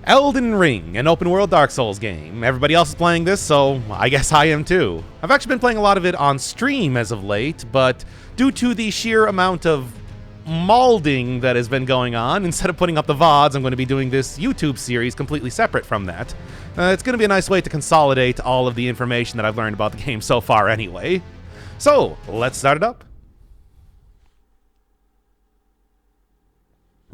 Elden Ring, an open-world Dark Souls game. Everybody else is playing this, so I guess I am too. I've actually been playing a lot of it on stream as of late, but due to the sheer amount of malding that has been going on, instead of putting up the VODs, I'm going to be doing this YouTube series completely separate from that. It's going to be a nice way to consolidate all of the information that I've learned about the game so far anyway. So, let's start it up.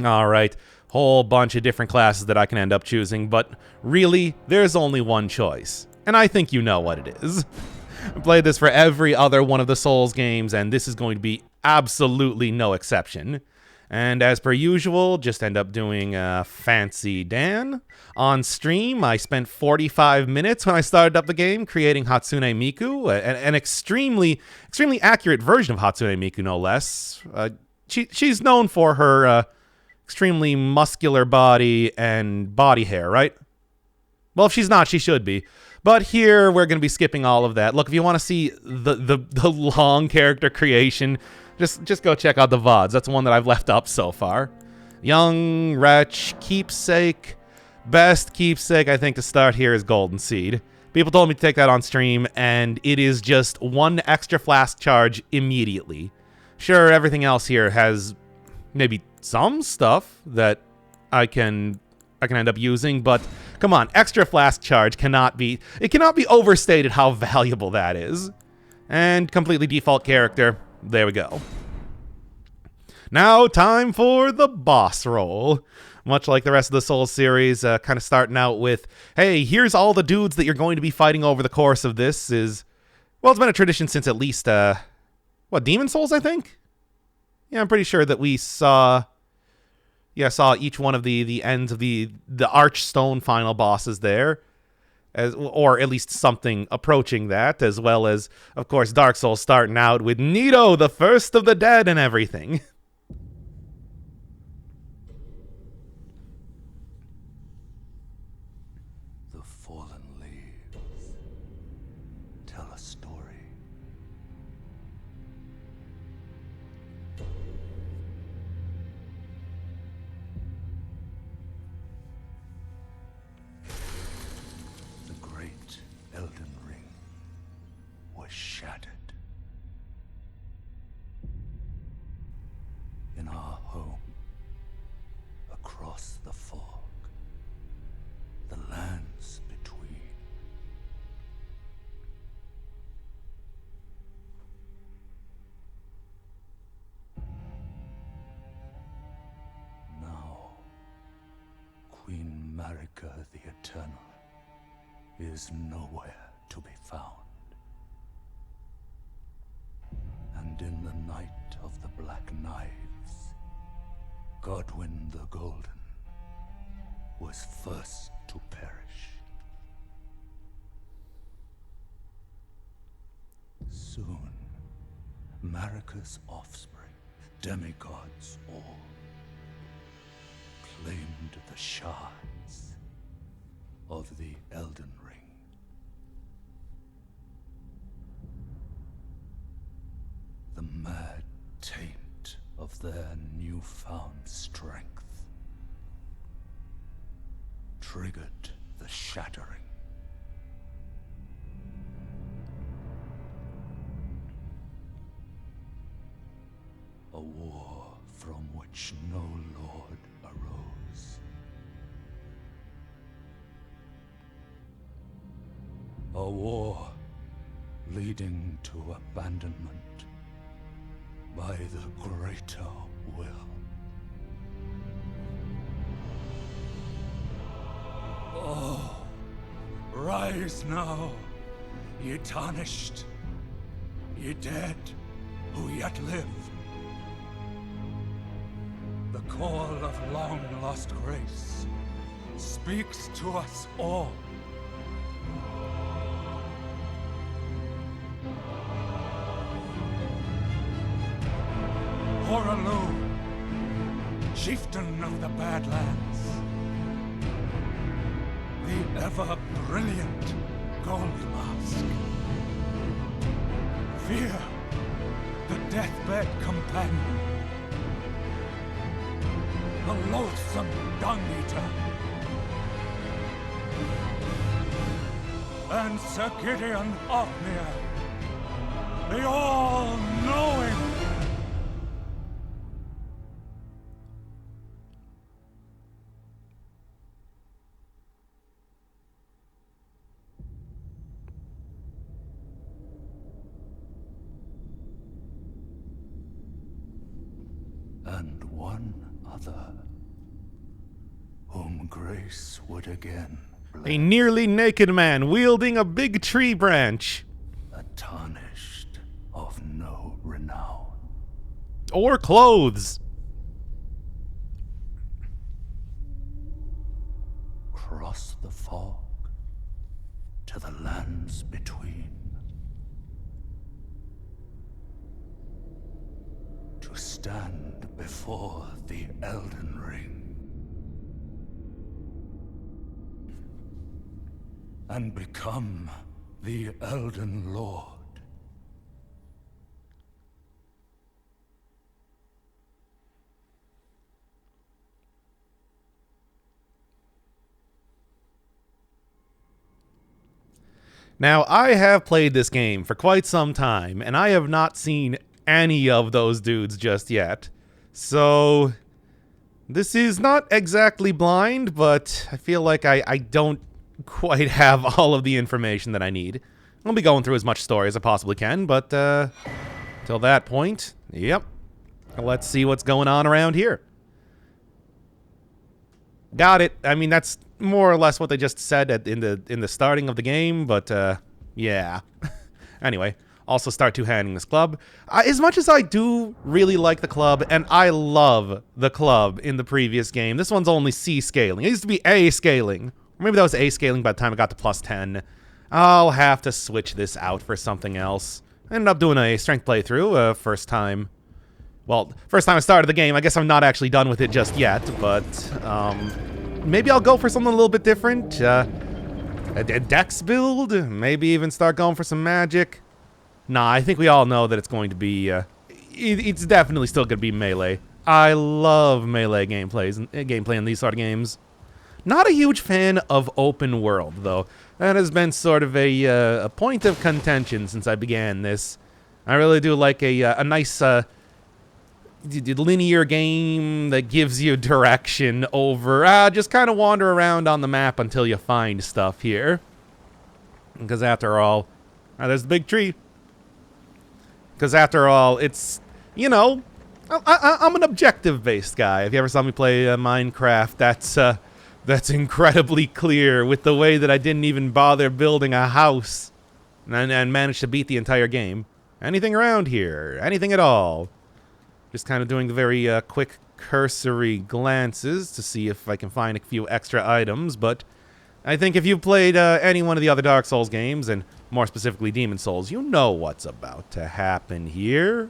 Alright, whole bunch of different classes that I can end up choosing, but really, there's only one choice. And I think you know what it is. I played this for every other one of the Souls games, and this is going to be absolutely no exception. And as per usual, just end up doing Fancy Dan. On stream, I spent 45 minutes when I started up the game creating Hatsune Miku, an extremely accurate version of Hatsune Miku, no less. She's known for her extremely muscular body and body hair, right? Well, if she's not, she should be. But here, we're going to be skipping all of that. Look, if you want to see the long character creation, just go check out the VODs. That's one that I've left up so far. Young Wretch, Keepsake. Best Keepsake, I think, to start here is Golden Seed. People told me to take that on stream, and it is just one extra flask charge immediately. Sure, everything else here has maybe some stuff that I can end up using, but come on, extra flask charge cannot be overstated how valuable that is. And completely default character, there we go. Now time for the boss roll. Much like the rest of the Souls series, kind of starting out with, hey, here's all the dudes that you're going to be fighting over the course of this is, well, it's been a tradition since at least, Demon Souls, I think? Yeah, I'm pretty sure that we saw each one of the ends of the Archstone final bosses there, or at least something approaching that, as well as, of course, Dark Souls starting out with Nito, the first of the dead and everything. The fallen leaves tell a story. Elden Ring was shattered. In our home, across the fog, the lands between. Now, Queen Marika the Eternal is nowhere to be found. And in the night of the Black Knives, Godwyn the Golden was first to perish. Soon, Marika's offspring, demigods all, claimed the shards of the Elden Ring. The mad taint of their newfound strength triggered the shattering. A war from which no lord arose. A war leading to abandonment by the greater will. Oh, rise now, ye tarnished, ye dead who yet live. The call of long-lost grace speaks to us all. Horalu, chieftain of the Badlands, the ever-brilliant Gold Mask. Fear, the deathbed companion, the loathsome dung-eater, and Sir Gideon Ofnir, the all-knowing. And one other, whom grace would again bless. A nearly naked man wielding a big tree branch. A tarnished of no renown. Or clothes. Cross the fog to the lands between. To stand before the Elden Ring. And become the Elden Lord. Now, I have played this game for quite some time, and I have not seen any of those dudes just yet. So, this is not exactly blind, but I feel like I don't quite have all of the information that I need. I'll be going through as much story as I possibly can, but till that point, yep. Let's see what's going on around here. Got it. I mean, that's more or less what they just said in the starting of the game, but yeah. Anyway, also start two-handing this club. As much as I do really like the club, and I love the club in the previous game, this one's only C scaling. It used to be A scaling. Or maybe that was A scaling by the time I got to plus 10. I'll have to switch this out for something else. I ended up doing a strength playthrough first time. Well, first time I started the game. I guess I'm not actually done with it just yet, but maybe I'll go for something a little bit different. A dex build? Maybe even start going for some magic? Nah, I think we all know that it's going to be... it's definitely still going to be melee. I love melee gameplay in these sort of games. Not a huge fan of open world, though. That has been sort of a point of contention since I began this. I really do like a nice linear game that gives you direction over. Just kind of wander around on the map until you find stuff here. Because after all, there's the big tree. Because after all, it's, you know, I'm an objective-based guy. If you ever saw me play Minecraft, that's incredibly clear with the way that I didn't even bother building a house and managed to beat the entire game. Anything around here? Anything at all? Just kind of doing the very quick cursory glances to see if I can find a few extra items, but I think if you've played any one of the other Dark Souls games, and more specifically Demon Souls, you know what's about to happen here.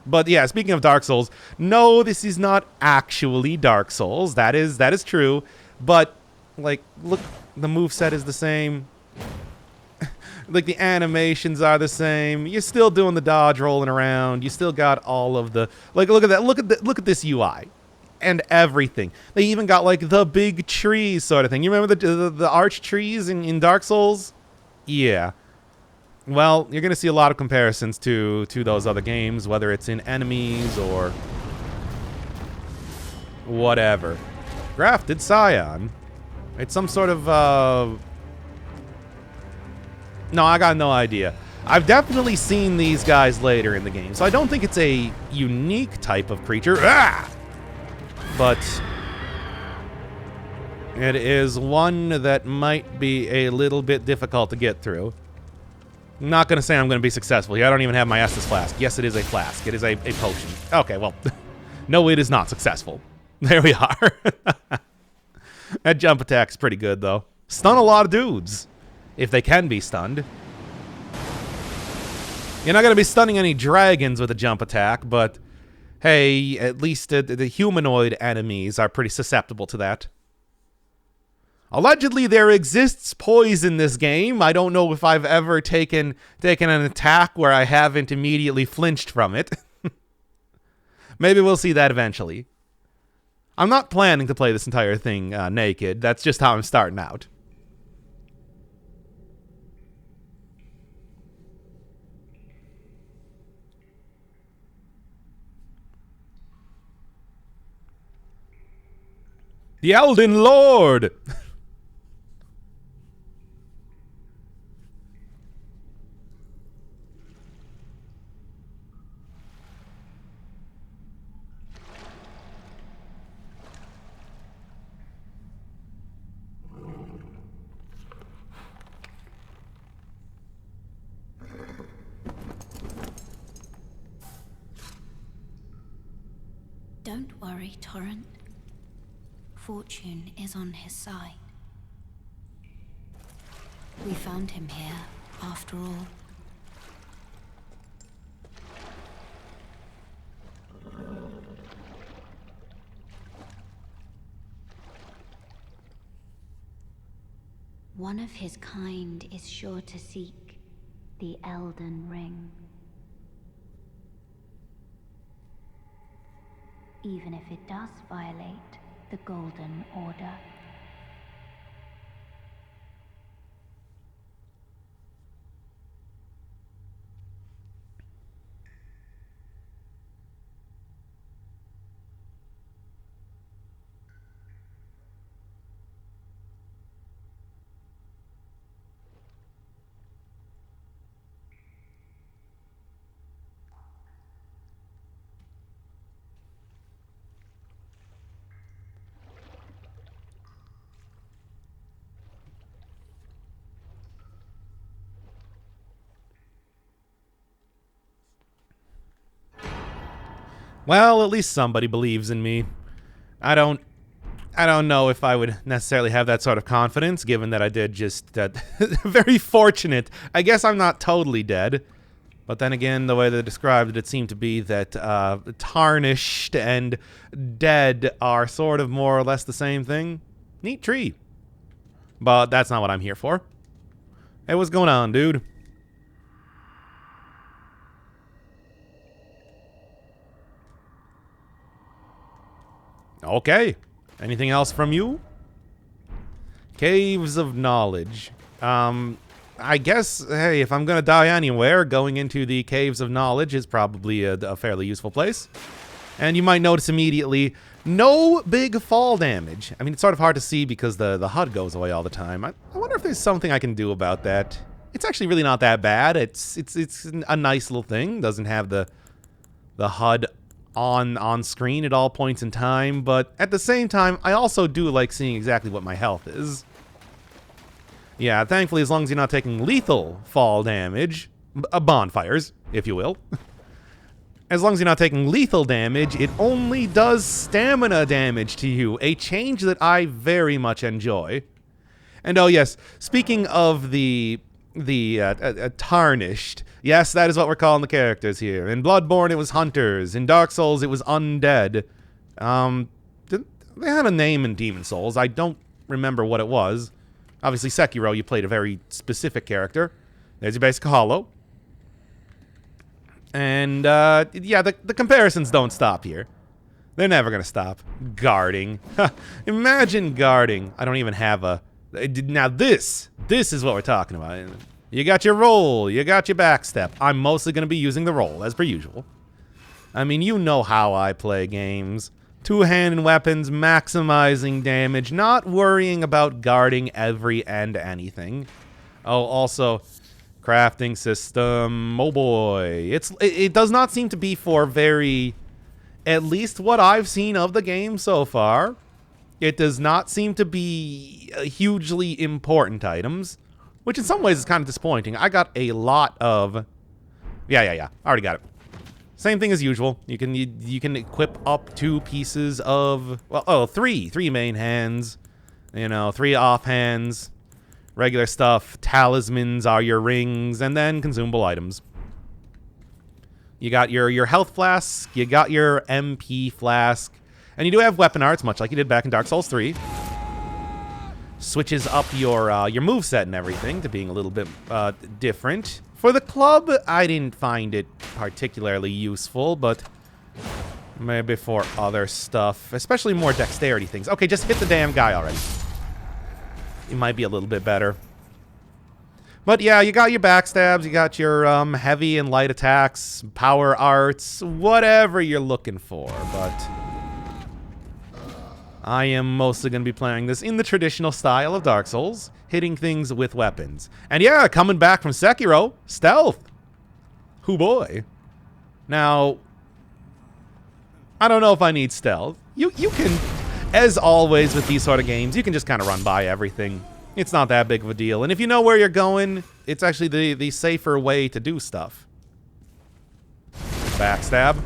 But yeah, speaking of Dark Souls, no, this is not actually Dark Souls. That is true. But, like, look, the moveset is the same. Like, the animations are the same. You're still doing the dodge rolling around. You still got all of the... Like, look at that. Look at this UI. And everything. They even got, like, the big trees sort of thing. You remember the arch trees in Dark Souls? Yeah. Well, you're going to see a lot of comparisons to those other games, whether it's in enemies or whatever. Grafted Scion. It's some sort of, no, I got no idea. I've definitely seen these guys later in the game, so I don't think it's a unique type of creature. Ah! But it is one that might be a little bit difficult to get through. I'm not going to say I'm going to be successful here. I don't even have my Estus flask. Yes, it is a flask. It is a potion. Okay, well, no, it is not successful. There we are. That jump attack's pretty good, though. Stun a lot of dudes, if they can be stunned. You're not going to be stunning any dragons with a jump attack, but hey, at least the humanoid enemies are pretty susceptible to that. Allegedly, there exists poise in this game. I don't know if I've ever taken an attack where I haven't immediately flinched from it. Maybe we'll see that eventually. I'm not planning to play this entire thing naked. That's just how I'm starting out. The Elden Lord! Don't worry, Torrent. Fortune is on his side. We found him here, after all. One of his kind is sure to seek the Elden Ring. Even if it does violate the Golden Order. Well, at least somebody believes in me. I don't know if I would necessarily have that sort of confidence, given that I did just that. Very fortunate. I guess I'm not totally dead. But then again, the way they described it, it seemed to be that tarnished and dead are sort of more or less the same thing. Neat tree. But that's not what I'm here for. Hey, what's going on, dude? Okay. Anything else from you? Caves of Knowledge. I guess, hey, if I'm gonna die anywhere, going into the Caves of Knowledge is probably a fairly useful place. And you might notice immediately, no big fall damage. I mean, it's sort of hard to see because the HUD goes away all the time. I wonder if there's something I can do about that. It's actually really not that bad. It's a nice little thing. Doesn't have the HUD on screen at all points in time, but at the same time, I also do like seeing exactly what my health is. Yeah, thankfully, as long as you're not taking lethal fall damage, bonfires, if you will. As long as you're not taking lethal damage, it only does stamina damage to you, a change that I very much enjoy. And oh yes, speaking of the tarnished, yes, that is what we're calling the characters here. In Bloodborne, it was hunters. In Dark Souls, it was undead. They had a name in Demon Souls. I don't remember what it was. Obviously, Sekiro, you played a very specific character. There's your basic hollow. And, yeah, the comparisons don't stop here. They're never going to stop. Guarding. Imagine guarding. I don't even have a... Now, this is what we're talking about. You got your roll. You got your backstep. I'm mostly going to be using the roll, as per usual. I mean, you know how I play games. Two-handed weapons, maximizing damage, not worrying about guarding every and anything. Oh, also, crafting system. Oh boy. It does not seem to be for very... At least what I've seen of the game so far. It does not seem to be hugely important items. Which in some ways is kind of disappointing. I got a lot of... Yeah. I already got it. Same thing as usual. You can equip up 2 pieces of... Well, three main hands. You know, 3 offhands. Regular stuff. Talismans are your rings. And then consumable items. You got your health flask. You got your MP flask. And you do have weapon arts, much like you did back in Dark Souls 3. Switches up your moveset and everything to being a little bit different. For the club, I didn't find it particularly useful, but maybe for other stuff, especially more dexterity things. Okay, just hit the damn guy already. It might be a little bit better. But yeah, you got your backstabs, you got your heavy and light attacks, power arts, whatever you're looking for, but... I am mostly going to be playing this in the traditional style of Dark Souls, hitting things with weapons. And yeah, coming back from Sekiro, stealth. Hoo boy. Now, I don't know if I need stealth. You can, as always with these sort of games, you can just kind of run by everything. It's not that big of a deal. And if you know where you're going, it's actually the safer way to do stuff. Backstab.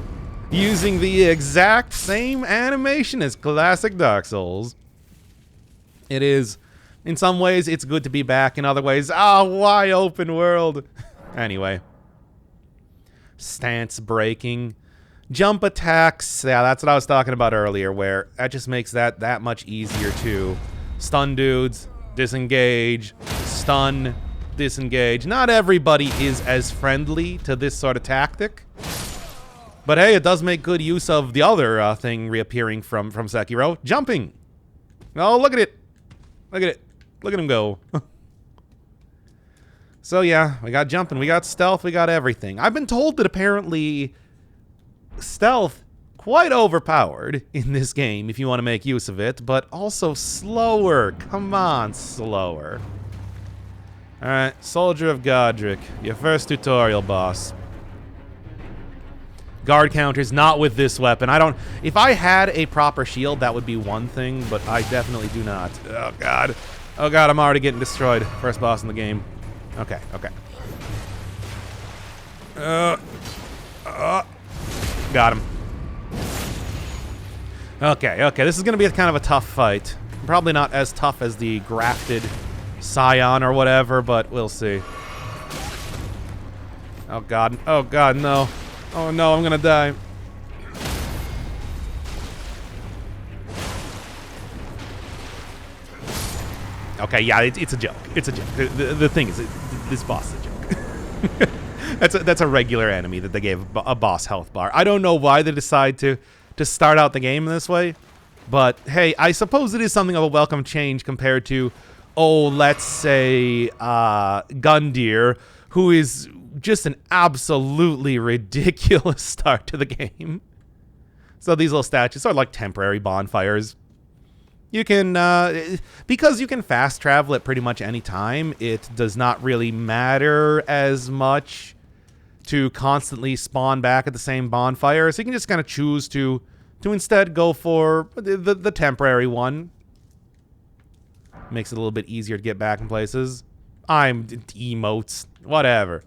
Using the exact same animation as classic Dark Souls. It is, in some ways, it's good to be back. In other ways, why open world? Anyway. Stance breaking. Jump attacks. Yeah, that's what I was talking about earlier, where that just makes that much easier too. Stun dudes. Disengage. Stun. Disengage. Not everybody is as friendly to this sort of tactic. But hey, it does make good use of the other thing reappearing from Sekiro. Jumping. Oh, look at it. Look at it. Look at him go. So yeah, we got jumping, we got stealth, we got everything. I've been told that apparently stealth quite overpowered in this game if you want to make use of it, but also slower. Come on, slower. Alright, Soldier of Godric, your first tutorial boss. Guard counters, not with this weapon. If I had a proper shield, that would be one thing, but I definitely do not. Oh, God. Oh, God, I'm already getting destroyed. First boss in the game. Okay, okay. Got him. Okay, okay, this is going to be kind of a tough fight. Probably not as tough as the grafted Scion or whatever, but we'll see. Oh, God. Oh, God, no. Oh no, I'm gonna die. Okay, yeah, it's a joke. It's a joke. The thing is, this boss is a joke. That's a regular enemy that they gave a boss health bar. I don't know why they decide to start out the game in this way, but hey, I suppose it is something of a welcome change compared to, let's say, Gundyr, who is just an absolutely ridiculous start to the game. So these little statues are like temporary bonfires. You can, because you can fast travel at pretty much any time, it does not really matter as much to constantly spawn back at the same bonfire. So you can just kind of choose to instead go for the temporary one. Makes it a little bit easier to get back in places. Emotes, whatever.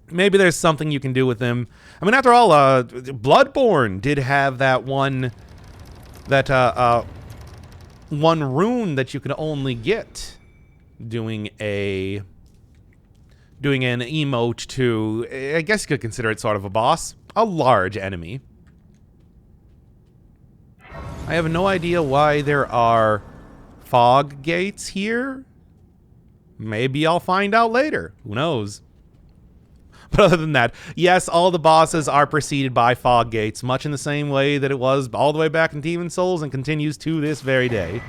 Maybe there's something you can do with them. I mean, after all, Bloodborne did have that one rune that you could only get doing an emote to, I guess you could consider it sort of a boss, a large enemy. I have no idea why there are fog gates here. Maybe I'll find out later. Who knows? But other than that, yes, all the bosses are preceded by fog gates, much in the same way that it was all the way back in Demon's Souls and continues to this very day.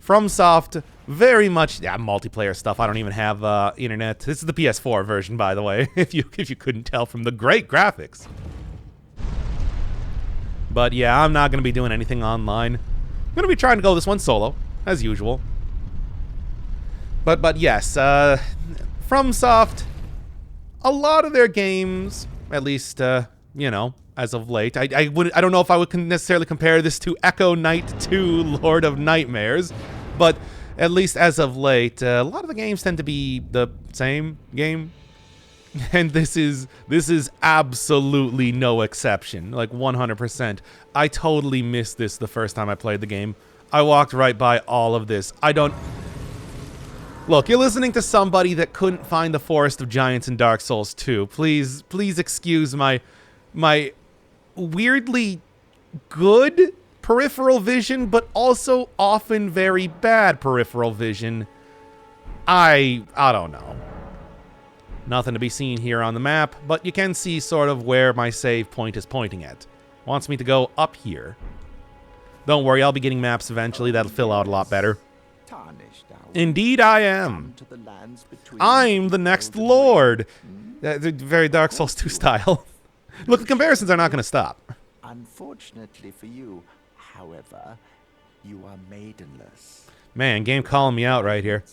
FromSoft, very much, multiplayer stuff. I don't even have internet. This is the PS4 version, by the way, if you couldn't tell from the great graphics. But yeah, I'm not going to be doing anything online. I'm going to be trying to go this one solo, as usual. But yes, FromSoft, a lot of their games, at least, as of late, I don't know if I would necessarily compare this to Echo Knight 2 Lord of Nightmares, but at least as of late, a lot of the games tend to be the same game. And this is absolutely no exception, like 100%. I totally missed this the first time I played the game. I walked right by all of this. Look, you're listening to somebody that couldn't find the Forest of Giants in Dark Souls 2. Please excuse my weirdly good peripheral vision, but also often very bad peripheral vision. I don't know. Nothing to be seen here on the map, but you can see sort of where my save point is pointing at. Wants me to go up here. Don't worry, I'll be getting maps eventually. That'll fill out a lot better. Indeed I am. I'm the next lord. Very Dark Souls 2 style. Look, the comparisons are not going to stop. Unfortunately for you, however, you are maidenless. Man, game calling me out right here.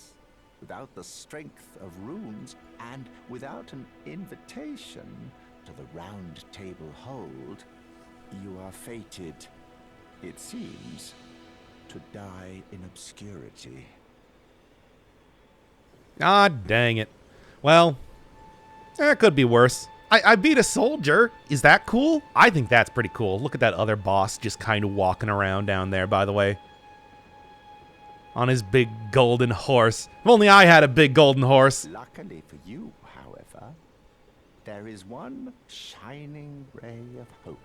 Without the strength of runes and without an invitation to the Round Table Hold, you are fated, it seems, to die in obscurity. Ah, dang it. Well, it could be worse. I beat a soldier. Is that cool? I think that's pretty cool. Look at that other boss just kind of walking around down there, by the way. On his big golden horse. If only I had a big golden horse. Luckily for you, however, there is one shining ray of hope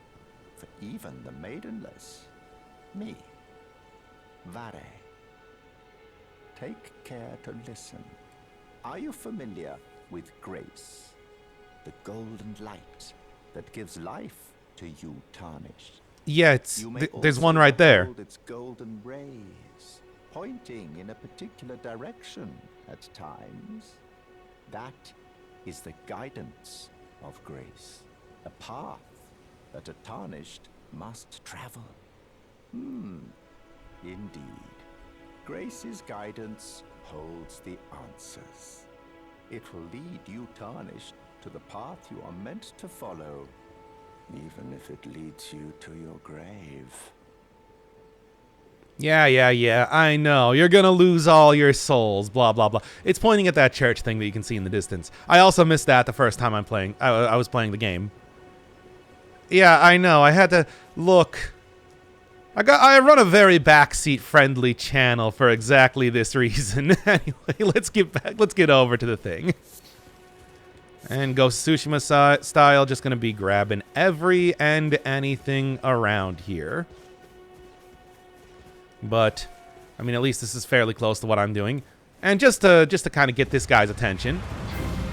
for even the maidenless. Me. Vare. Take care to listen. Are you familiar with grace? The golden light that gives life to you tarnished. Yeah, there's one right there. Its golden rays, pointing in a particular direction at times. That is the guidance of grace, a path that a tarnished must travel. Indeed. Grace's guidance holds the answers. It will lead you tarnished to the path you are meant to follow, even if it leads you to your grave. Yeah, I know. You're gonna lose all your souls, blah, blah, blah. It's pointing at that church thing that you can see in the distance. I also missed that the first time I was playing the game. Yeah, I know. I had to look. I run a very backseat friendly channel for exactly this reason. Anyway, let's get over to the thing. And Ghost of Tsushima style, just gonna be grabbing every and anything around here. But I mean, at least this is fairly close to what I'm doing. And just to kind of get this guy's attention.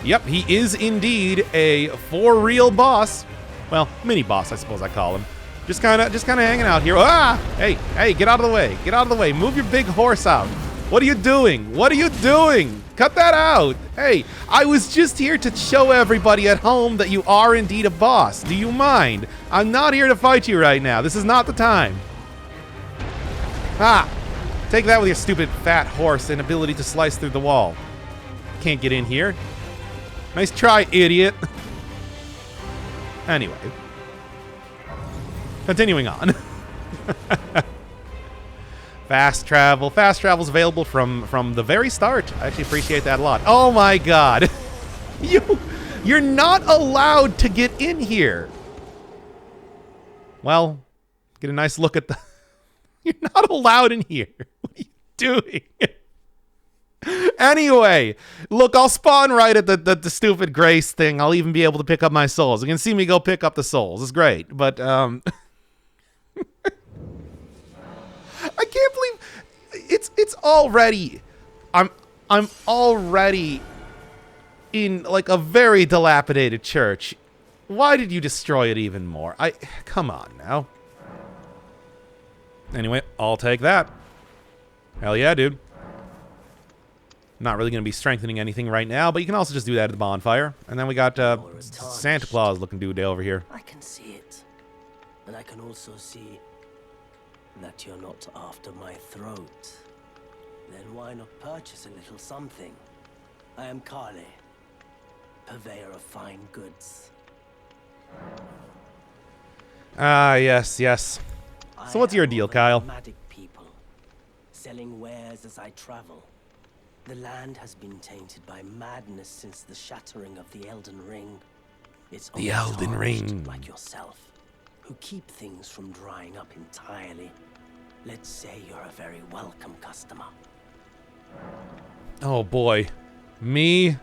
Yep, he is indeed a for real boss. Well, mini boss, I suppose I call him. Just kind of hanging out here. Ah! Hey, get out of the way. Get out of the way. Move your big horse out. What are you doing? What are you doing? Cut that out. Hey, I was just here to show everybody at home that you are indeed a boss. Do you mind? I'm not here to fight you right now. This is not the time. Ah! Take that with your stupid fat horse and ability to slice through the wall. Can't get in here. Nice try, idiot. Anyway. Continuing on. Fast travel. Fast travel's available from the very start. I actually appreciate that a lot. Oh my god. You're not allowed to get in here. Well, get a nice look at the... You're not allowed in here. What are you doing? Anyway, look, I'll spawn right at the stupid grace thing. I'll even be able to pick up my souls. You can see me go pick up the souls. It's great. But, I can't believe it's already... I'm already in, like, a very dilapidated church. Why did you destroy it even more? Come on now. Anyway, I'll take that. Hell yeah, dude. Not really going to be strengthening anything right now, but you can also just do that at the bonfire. And then we got Santa Claus looking dude over here. I can see it. And I can also see that you're not after my throat. Then why not purchase a little something? I am Kale, purveyor of fine goods. Ah, yes. So what's your deal, Kyle? Nomadic people, selling wares as I travel. The land has been tainted by madness since the shattering of the Elden Ring. It's the Elden Ring, like yourself, who keep things from drying up entirely. Let's say you're a very welcome customer. Oh boy, me?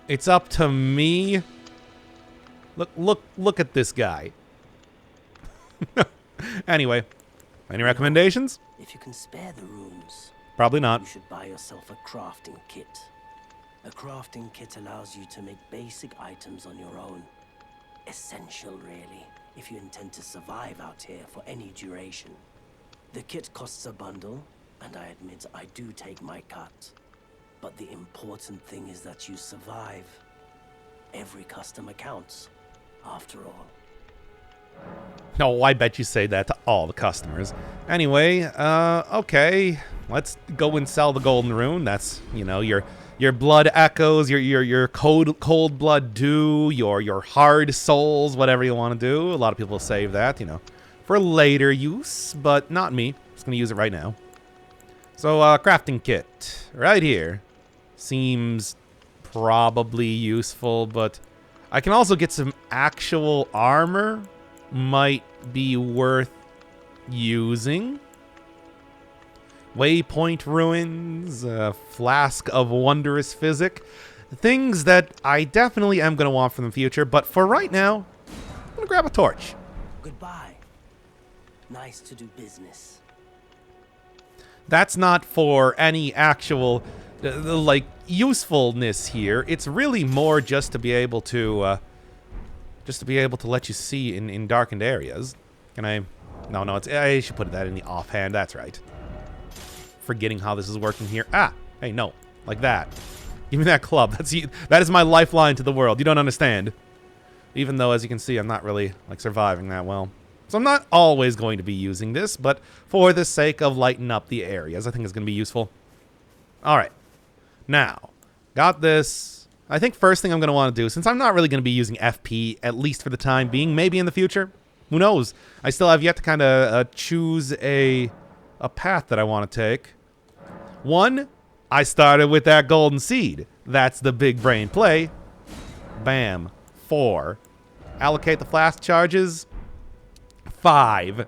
It's up to me? Look at this guy. Anyway, any recommendations? If you can spare the runes, probably not. You should buy yourself a crafting kit. A crafting kit allows you to make basic items on your own. Essential, really, if you intend to survive out here for any duration. The kit costs a bundle, and I admit I do take my cut. But the important thing is that you survive. Every customer counts, after all. No, I bet you say that to all the customers. Anyway, okay. Let's go and sell the golden rune. That's, you know, your blood echoes, your cold blood dew, your hard souls, whatever you want to do. A lot of people save that, you know, for later use, but not me. Just gonna use it right now. So, crafting kit right here seems probably useful, but I can also get some actual armor. Might be worth using. Waypoint ruins, flask of wondrous physic, things that I definitely am going to want for the future, but for right now, I'm going to grab a torch. Goodbye. Nice to do business. That's not for any actual, like, usefulness here. It's really more just to be able to, let you see in darkened areas. Can I? No, I should put that in the offhand. That's right. Forgetting how this is working here. Ah, hey, no, like that. Give me that club. That is my lifeline to the world. You don't understand. Even though, as you can see, I'm not really like surviving that well. So I'm not always going to be using this, but for the sake of lighting up the areas, I think it's going to be useful. All right. Now, got this. I think first thing I'm going to want to do, since I'm not really going to be using FP, at least for the time being, maybe in the future, who knows? I still have yet to kind of choose a path that I want to take. One, I started with that golden seed. That's the big brain play. Bam. 4. Allocate the flask charges. 5.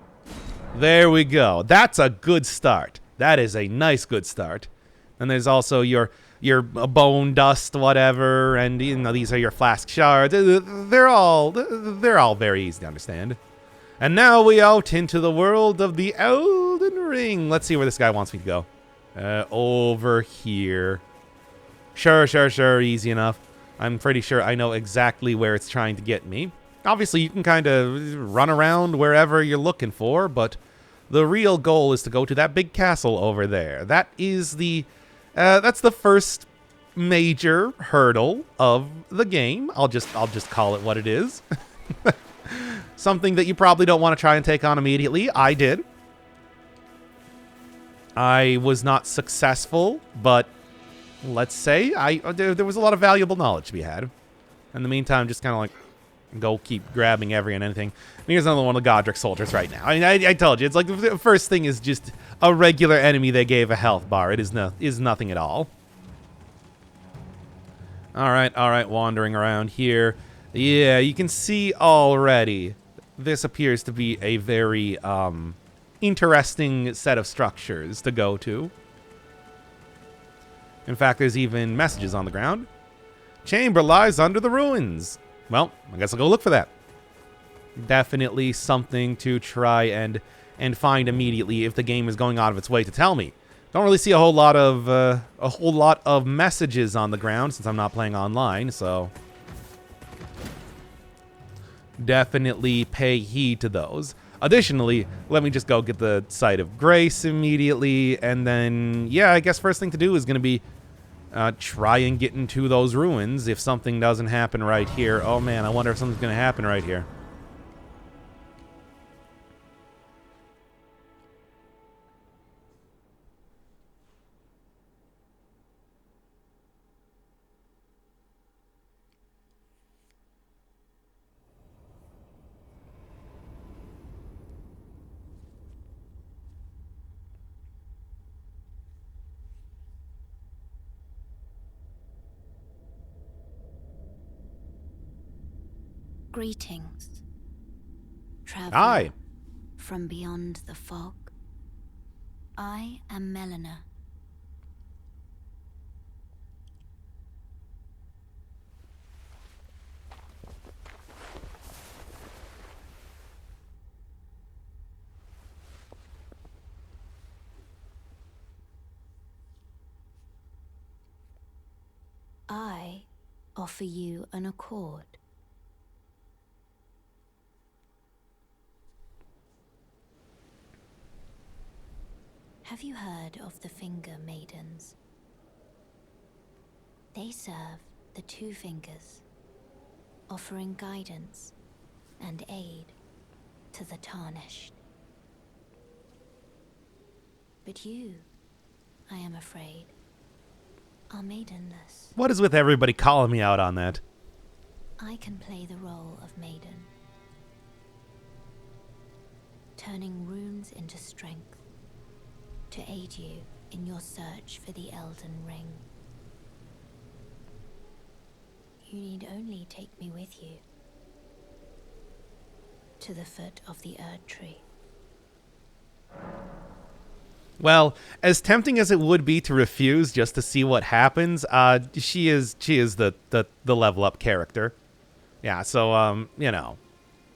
There we go. That's a good start. That is a nice good start. And there's also your bone dust, whatever, and you know these are your flask shards. They're all very easy to understand. And now we out into the world of the Elden Ring. Let's see where this guy wants me to go. Over here. Sure, easy enough. I'm pretty sure I know exactly where it's trying to get me. Obviously, you can kind of run around wherever you're looking for, but the real goal is to go to that big castle over there. That is that's the first major hurdle of the game. I'll just call it what it is. Something that you probably don't want to try and take on immediately. I did. I was not successful, but let's say there was a lot of valuable knowledge to be had. In the meantime, just kind of like go keep grabbing every and anything. And here's another one of the Godric soldiers right now. I mean, I told you, it's like the first thing is just a regular enemy they gave a health bar. It is nothing at all. All right, wandering around here. Yeah, you can see already. This appears to be a very interesting set of structures to go to. In fact, there's even messages on the ground. Chamber lies under the ruins. Well, I guess I'll go look for that. Definitely something to try and find immediately if the game is going out of its way to tell me. Don't really see a whole lot of messages on the ground since I'm not playing online, so definitely pay heed to those. Additionally, let me just go get the Site of Grace immediately, and then, yeah, I guess first thing to do is going to be try and get into those ruins if something doesn't happen right here. Oh man, I wonder if something's going to happen right here. Greetings, traveler Hi. from beyond the fog. I am Melina. I offer you an accord. Have you heard of the Finger Maidens? They serve the two fingers, offering guidance and aid to the tarnished. But you, I am afraid, are maidenless. What is with everybody calling me out on that? I can play the role of maiden, turning runes into strength to aid you in your search for the Elden Ring. You need only take me with you to the foot of the Erd Tree. Well, as tempting as it would be to refuse just to see what happens, she is the level up character. Yeah, so you know,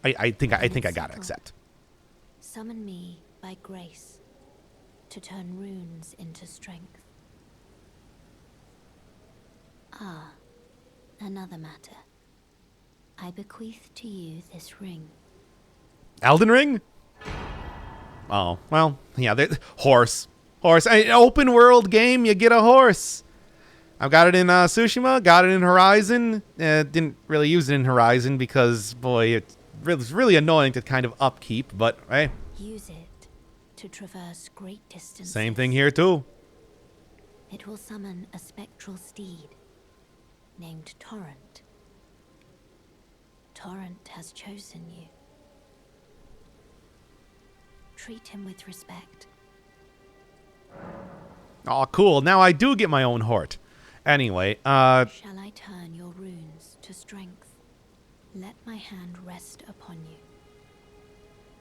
I think I gotta accept. Summon me by grace to turn runes into strength. Ah, another matter. I bequeath to you this ring. Elden Ring? Oh, well, yeah, horse. Open world game, you get a horse. I've got it in Tsushima, got it in Horizon. Didn't really use it in Horizon because, boy, it's really annoying to kind of upkeep, but, hey. Use it to traverse great distances. Same thing here, too. It will summon a spectral steed named Torrent. Torrent has chosen you. Treat him with respect. Oh, cool. Now I do get my own hort. Anyway, Shall I turn your runes to strength? Let my hand rest upon you.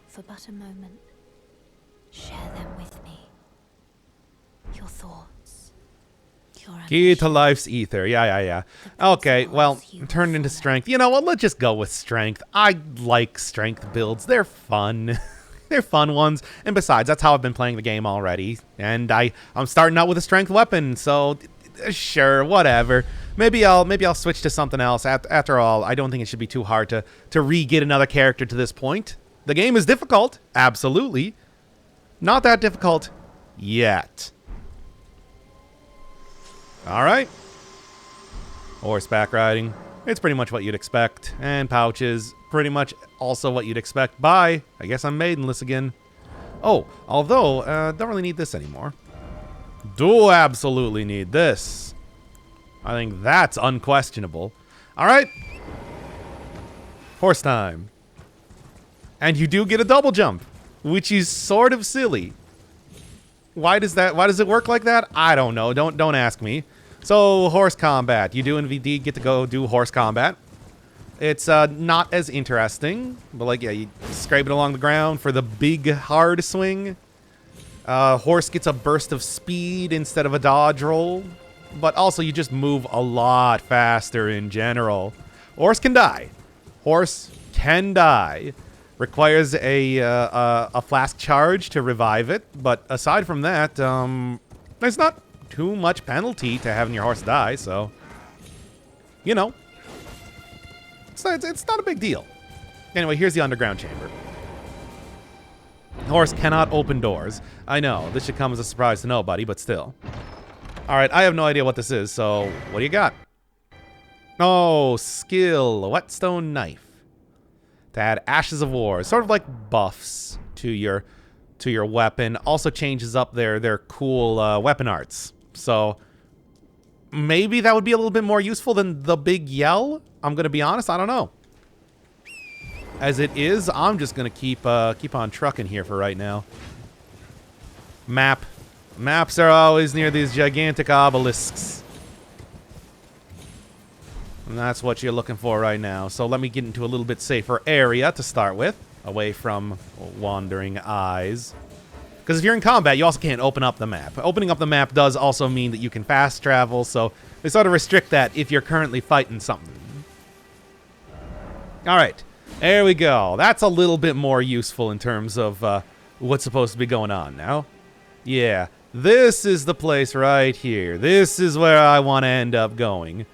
For but a moment, share them with me. Your thoughts. Your key to ambition. life's ether. Yeah. Okay, well, turned into strength. You know what? Let's just go with strength. I like strength builds. They're fun. They're fun ones. And besides, that's how I've been playing the game already. And I'm starting out with a strength weapon, so sure, whatever. Maybe I'll switch to something else. After all, I don't think it should be too hard to re-get another character to this point. The game is difficult, absolutely. Not that difficult yet. All right. Horseback riding. It's pretty much what you'd expect. And pouches, pretty much also what you'd expect. Bye. I guess I'm maidenless again. Oh, although, don't really need this anymore. Do absolutely need this. I think that's unquestionable. All right. Horse time. And you do get a double jump, which is sort of silly. Why does it work like that? I don't know. Don't ask me. So, horse combat. You do indeed get to go do horse combat. It's not as interesting, but like, yeah, you scrape it along the ground for the big hard swing. Horse gets a burst of speed instead of a dodge roll, but also you just move a lot faster in general. Horse can die. Horse can die. Requires a flask charge to revive it, but aside from that, there's not too much penalty to having your horse die, so, you know, it's not a big deal. Anyway, here's the underground chamber. Horse cannot open doors. I know, this should come as a surprise to nobody, but still. Alright, I have no idea what this is, so what do you got? Oh, skill, whetstone knife. To add Ashes of War, sort of like buffs to your weapon. Also changes up their cool weapon arts. So maybe that would be a little bit more useful than the big yell. I'm gonna be honest, I don't know. As it is, I'm just gonna keep on trucking here for right now. Maps are always near these gigantic obelisks. And that's what you're looking for right now. So let me get into a little bit safer area to start with, away from wandering eyes. Because if you're in combat, you also can't open up the map. Opening up the map does also mean that you can fast travel, so they sort of restrict that if you're currently fighting something. Alright, there we go. That's a little bit more useful in terms of what's supposed to be going on now. Yeah, this is the place right here. This is where I want to end up going.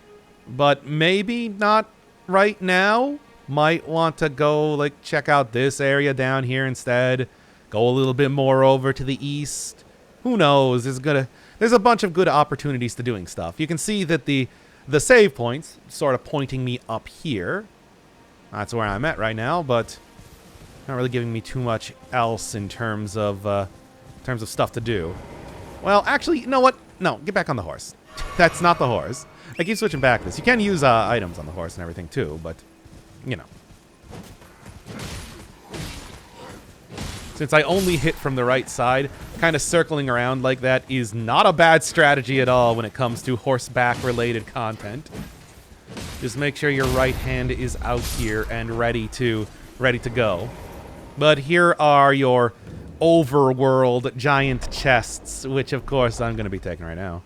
But maybe not right now. Might want to go, like, check out this area down here instead. Go a little bit more over to the east. Who knows? There's a bunch of good opportunities to doing stuff. You can see that the save points sort of pointing me up here. That's where I'm at right now, but Not really giving me too much else in terms of stuff to do. Well, actually, you know what? No, get back on the horse. That's not the horse. I keep switching back to this. You can use items on the horse and everything too, but, you know. Since I only hit from the right side, kind of circling around like that is not a bad strategy at all when it comes to horseback-related content. Just make sure your right hand is out here and ready to go. But here are your overworld giant chests, which of course I'm going to be taking right now.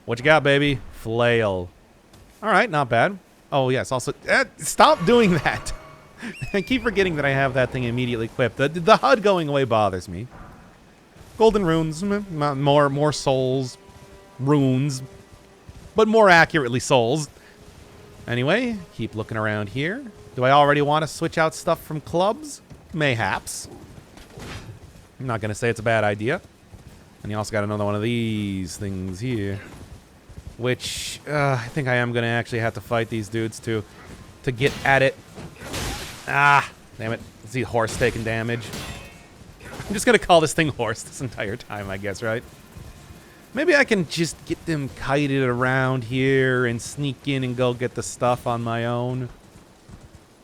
What you got, baby? Flail. All right, not bad. Oh, yes, also... stop doing that! I keep forgetting that I have that thing immediately equipped. The HUD going away bothers me. Golden runes, more souls, runes, but more accurately souls. Anyway, keep looking around here. Do I already want to switch out stuff from clubs? Mayhaps. I'm not going to say it's a bad idea. And you also got another one of these things here. Which, I think I am going to actually have to fight these dudes to get at it. Ah, damn it. Is the horse taking damage? I'm just going to call this thing horse this entire time, I guess, right? Maybe I can just get them kited around here and sneak in and go get the stuff on my own.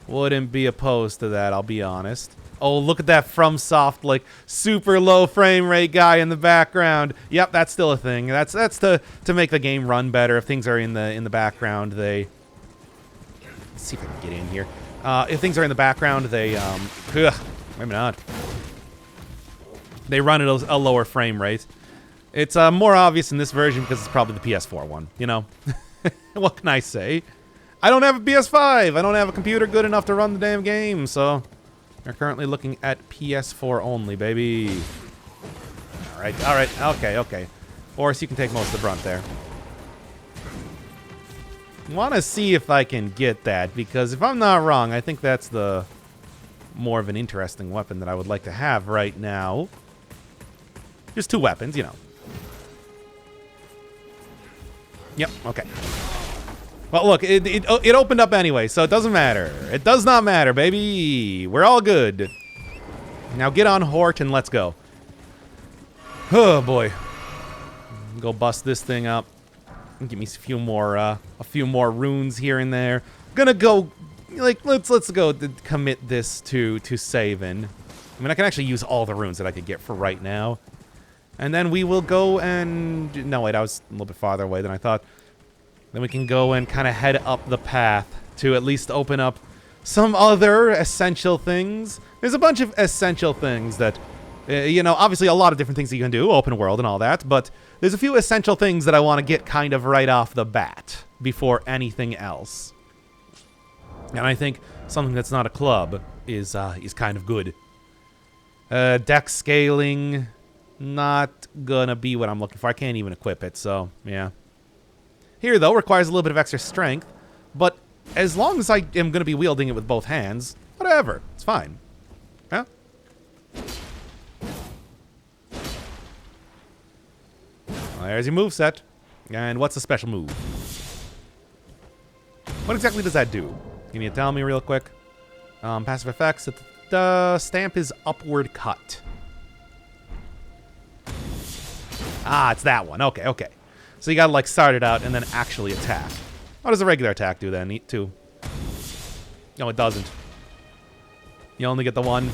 Wouldn't be opposed to that, I'll be honest. Oh, look at that FromSoft, like, super low frame rate guy in the background. Yep, that's still a thing. That's to make the game run better. If things are in the background, they... Let's see if I can get in here. If things are in the background, they, maybe not. They run at a lower frame rate. It's more obvious in this version because it's probably the PS4 one, you know? What can I say? I don't have a PS5. I don't have a computer good enough to run the damn game, so... We're currently looking at PS4 only, baby. Alright, okay. Horse, you can take most of the brunt there. Want to see if I can get that, because if I'm not wrong, I think that's the more of an interesting weapon that I would like to have right now. Just two weapons, you know. Yep, okay. Well, look, it opened up anyway, so it doesn't matter. It does not matter, baby. We're all good. Now get on Hort and let's go. Oh, boy. Go bust this thing up. Give me a few more runes here and there. Gonna go, like, let's go commit this to saving. I mean, I can actually use all the runes that I could get for right now. And then we will go and... No, wait, I was a little bit farther away than I thought. Then we can go and kind of head up the path to at least open up some other essential things. There's a bunch of essential things that, you know, obviously a lot of different things that you can do, open world and all that, but there's a few essential things that I want to get kind of right off the bat before anything else. And I think something that's not a club is kind of good. Deck scaling, not gonna be what I'm looking for. I can't even equip it, so yeah. Here, though, requires a little bit of extra strength, but as long as I am going to be wielding it with both hands, whatever, it's fine. Yeah? Well, there's your moveset. And what's the special move? What exactly does that do? Can you tell me real quick? Passive effects. The stamp is upward cut. Ah, it's that one. Okay. So you gotta, like, start it out and then actually attack. What does a regular attack do then? Neat, too. No, it doesn't. You only get the one.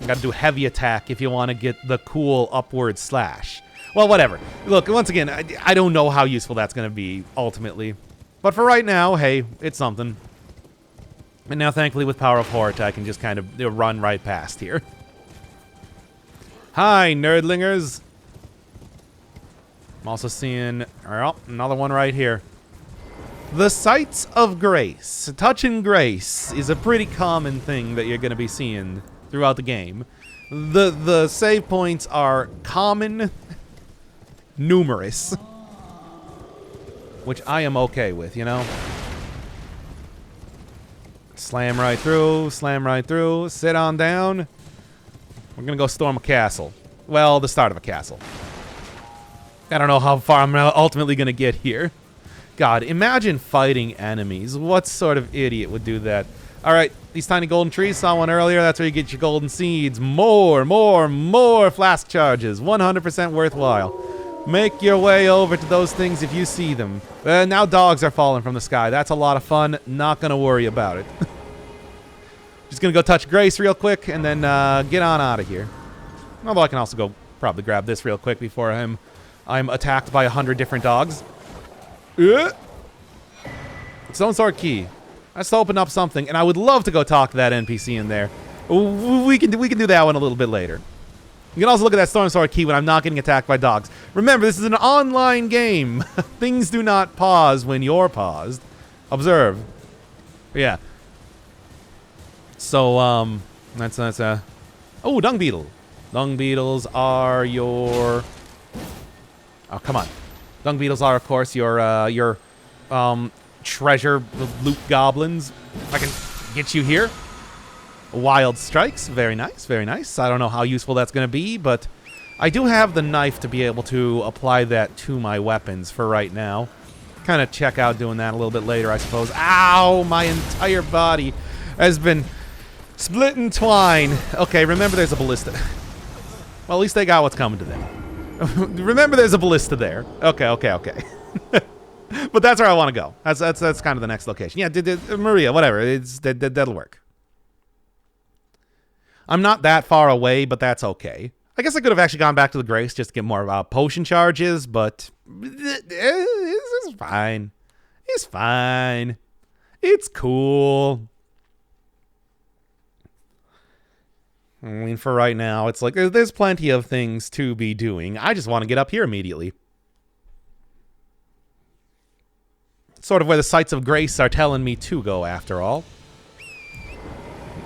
You gotta do heavy attack if you want to get the cool upward slash. Well, whatever. Look, once again, I don't know how useful that's gonna be, ultimately. But for right now, hey, it's something. And now, thankfully, with Power of Hort, I can just kind of run right past here. Hi, nerdlingers! I'm also seeing, another one right here. The Sights of Grace. Touch and Grace is a pretty common thing that you're going to be seeing throughout the game. The save points are common, numerous, which I am okay with, you know? Slam right through, sit on down. We're going to go storm a castle. Well, the start of a castle. I don't know how far I'm ultimately going to get here. God, imagine fighting enemies. What sort of idiot would do that? All right, these tiny golden trees. Saw one earlier. That's where you get your golden seeds. More flask charges. 100% worthwhile. Make your way over to those things if you see them. Now dogs are falling from the sky. That's a lot of fun. Not going to worry about it. Just going to go touch Grace real quick and then get on out of here. Although I can also go probably grab this real quick before I'm attacked by 100 different dogs. Stone Sword Key. Let's open up something. And I would love to go talk to that NPC in there. We can do that one a little bit later. You can also look at that Storm Sword Key when I'm not getting attacked by dogs. Remember, this is an online game. Things do not pause when you're paused. Observe. Yeah. So, that's oh, dung beetle. Dung beetles are your... Oh, come on. Dung beetles are, of course, your treasure loot goblins. If I can get you here. Wild strikes. Very nice, very nice. I don't know how useful that's going to be, but I do have the knife to be able to apply that to my weapons for right now. Kind of check out doing that a little bit later, I suppose. Ow! My entire body has been split in twine. Okay, remember there's a ballista. Well, at least they got what's coming to them. Remember there's a ballista there. Okay. But that's where I want to go. That's kind of the next location. Yeah, Maria, whatever. That'll work. I'm not that far away, but that's okay. I guess I could have actually gone back to the Grace just to get more potion charges, but it's fine. It's fine. It's cool. I mean, for right now, it's like there's plenty of things to be doing. I just want to get up here immediately. Sort of where the sights of Grace are telling me to go, after all.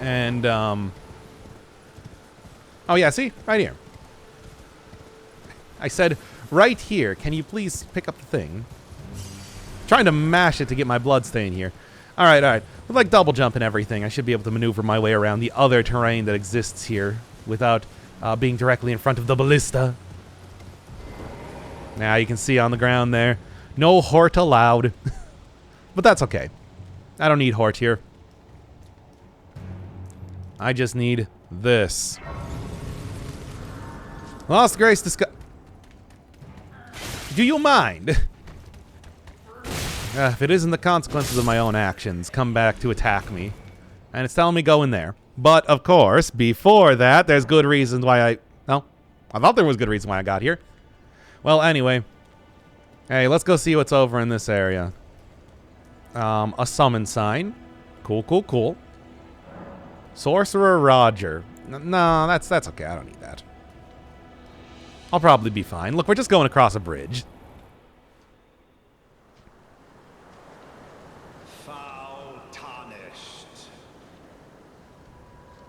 And, oh, yeah, see? Right here. I said, right here. Can you please pick up the thing? I'm trying to mash it to get my blood stain here. All right. With, like, double jump and everything, I should be able to maneuver my way around the other terrain that exists here without being directly in front of the ballista. Now, you can see on the ground there. No hort allowed. But that's okay. I don't need hort here. I just need this. Lost Grace discuss. Do you mind? If it isn't the consequences of my own actions, come back to attack me. And it's telling me go in there. But, of course, before that, there's good reasons why I thought there was good reason why I got here. Well, anyway. Hey, let's go see what's over in this area. A summon sign. Cool. Sorcerer Roger. No, that's okay. I don't need that. I'll probably be fine. Look, we're just going across a bridge. Foul tarnished.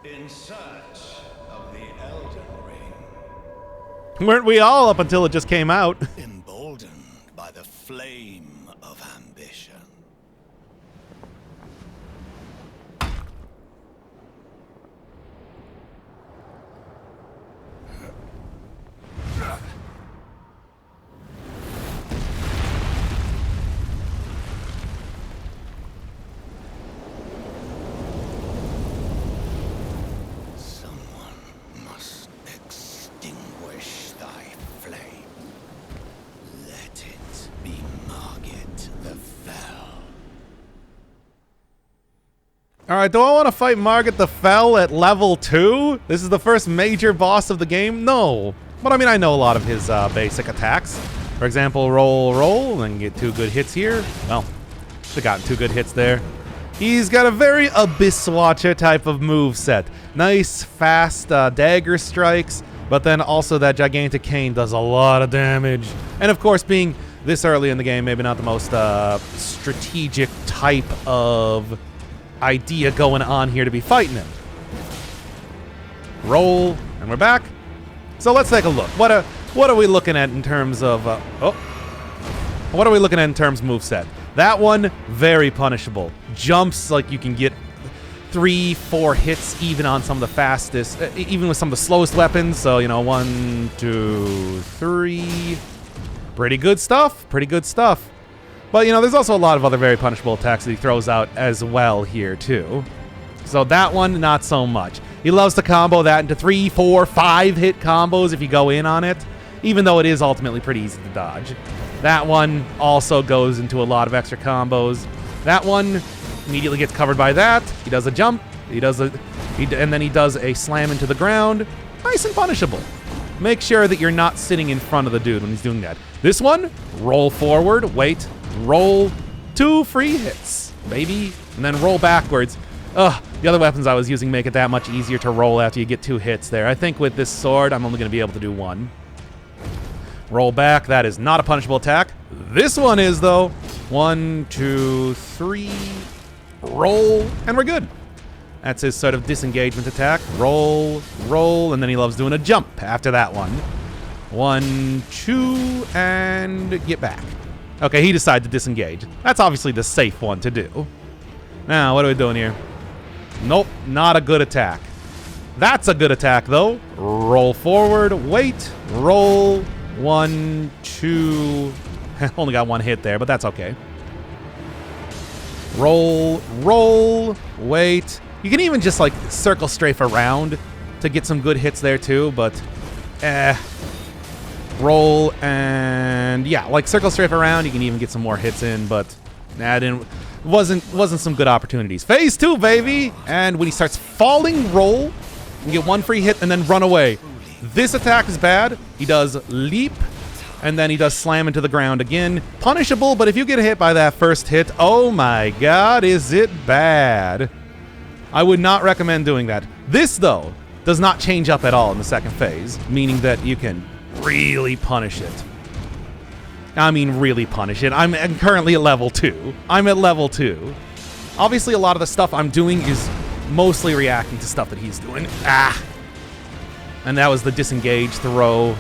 In search of the Elden Ring. Weren't we all up until it just came out? Emboldened by the flame of ambition. Alright, do I want to fight Margit the Fell at level 2? This is the first major boss of the game? No. But I mean, I know a lot of his basic attacks. For example, roll, and get 2 good hits here. Well, should have gotten 2 good hits there. He's got a very Abyss Watcher type of move set. Nice, fast dagger strikes, but then also that gigantic cane does a lot of damage. And of course, being this early in the game, maybe not the most strategic type of idea going on here to be fighting him. Roll, and we're back. So let's take a look. What are we looking at in terms of what are we looking at in terms of moveset? That one, very punishable. Jumps like you can get 3-4 hits even on some of the fastest, even with some of the slowest weapons. So, you know, 1, 2, 3. Pretty good stuff. But, you know, there's also a lot of other very punishable attacks that he throws out as well here, too. So that one, not so much. He loves to combo that into 3, 4, 5 hit combos if you go in on it, even though it is ultimately pretty easy to dodge. That one also goes into a lot of extra combos. That one immediately gets covered by that. He does a jump. And then he does a slam into the ground. Nice and punishable. Make sure that you're not sitting in front of the dude when he's doing that. This one, roll forward, wait, roll, 2 free hits, baby, and then roll backwards. Ugh, the other weapons I was using make it that much easier to roll after you get 2 hits there. I think with this sword, I'm only going to be able to do 1. Roll back, that is not a punishable attack. This one is, though. 1, 2, 3, roll, and we're good. That's his sort of disengagement attack. Roll, roll, and then he loves doing a jump after that one. 1, 2, and get back. Okay, he decided to disengage. That's obviously the safe one to do. Now, what are we doing here? Nope, not a good attack. That's a good attack, though. Roll forward, wait, roll, 1, 2. Only got 1 hit there, but that's okay. Roll, roll, wait. You can even just, like, circle strafe around to get some good hits there, too, but, roll, and, yeah, like, circle strafe around, you can even get some more hits in, but, wasn't some good opportunities. Phase 2, baby! And when he starts falling, roll, you get 1 free hit, and then run away. This attack is bad. He does leap, and then he does slam into the ground again. Punishable, but if you get hit by that first hit, oh my god, is it bad. I would not recommend doing that. This, though, does not change up at all in the second phase, meaning that you can really punish it. I mean, really punish it. I'm currently at level 2. I'm at level 2. Obviously, a lot of the stuff I'm doing is mostly reacting to stuff that he's doing. Ah! And that was the disengage throw.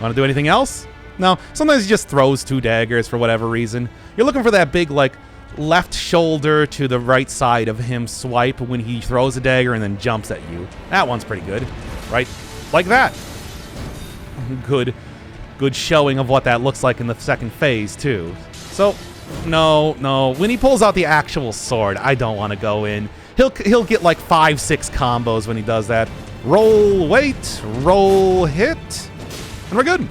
Want to do anything else? No. Sometimes he just throws 2 daggers for whatever reason. You're looking for that big, like, left shoulder to the right side of him swipe when he throws a dagger and then jumps at you. That one's pretty good. Right? Like that. Good showing of what that looks like in the second phase, too. So, no. When he pulls out the actual sword, I don't want to go in. He'll get like 5, 6 combos when he does that. Roll, wait, roll, hit, and we're good.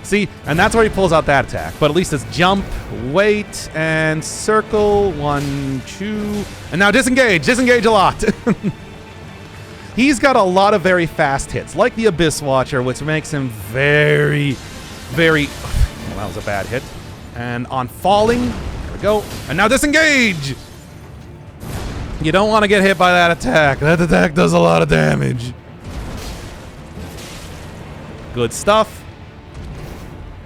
See, and that's where he pulls out that attack. But at least it's jump, wait, and circle. 1, 2, and now disengage. Disengage a lot. He's got a lot of very fast hits, like the Abyss Watcher, which makes him very, very... Well, that was a bad hit. And on falling, there we go. And now disengage! You don't want to get hit by that attack. That attack does a lot of damage. Good stuff.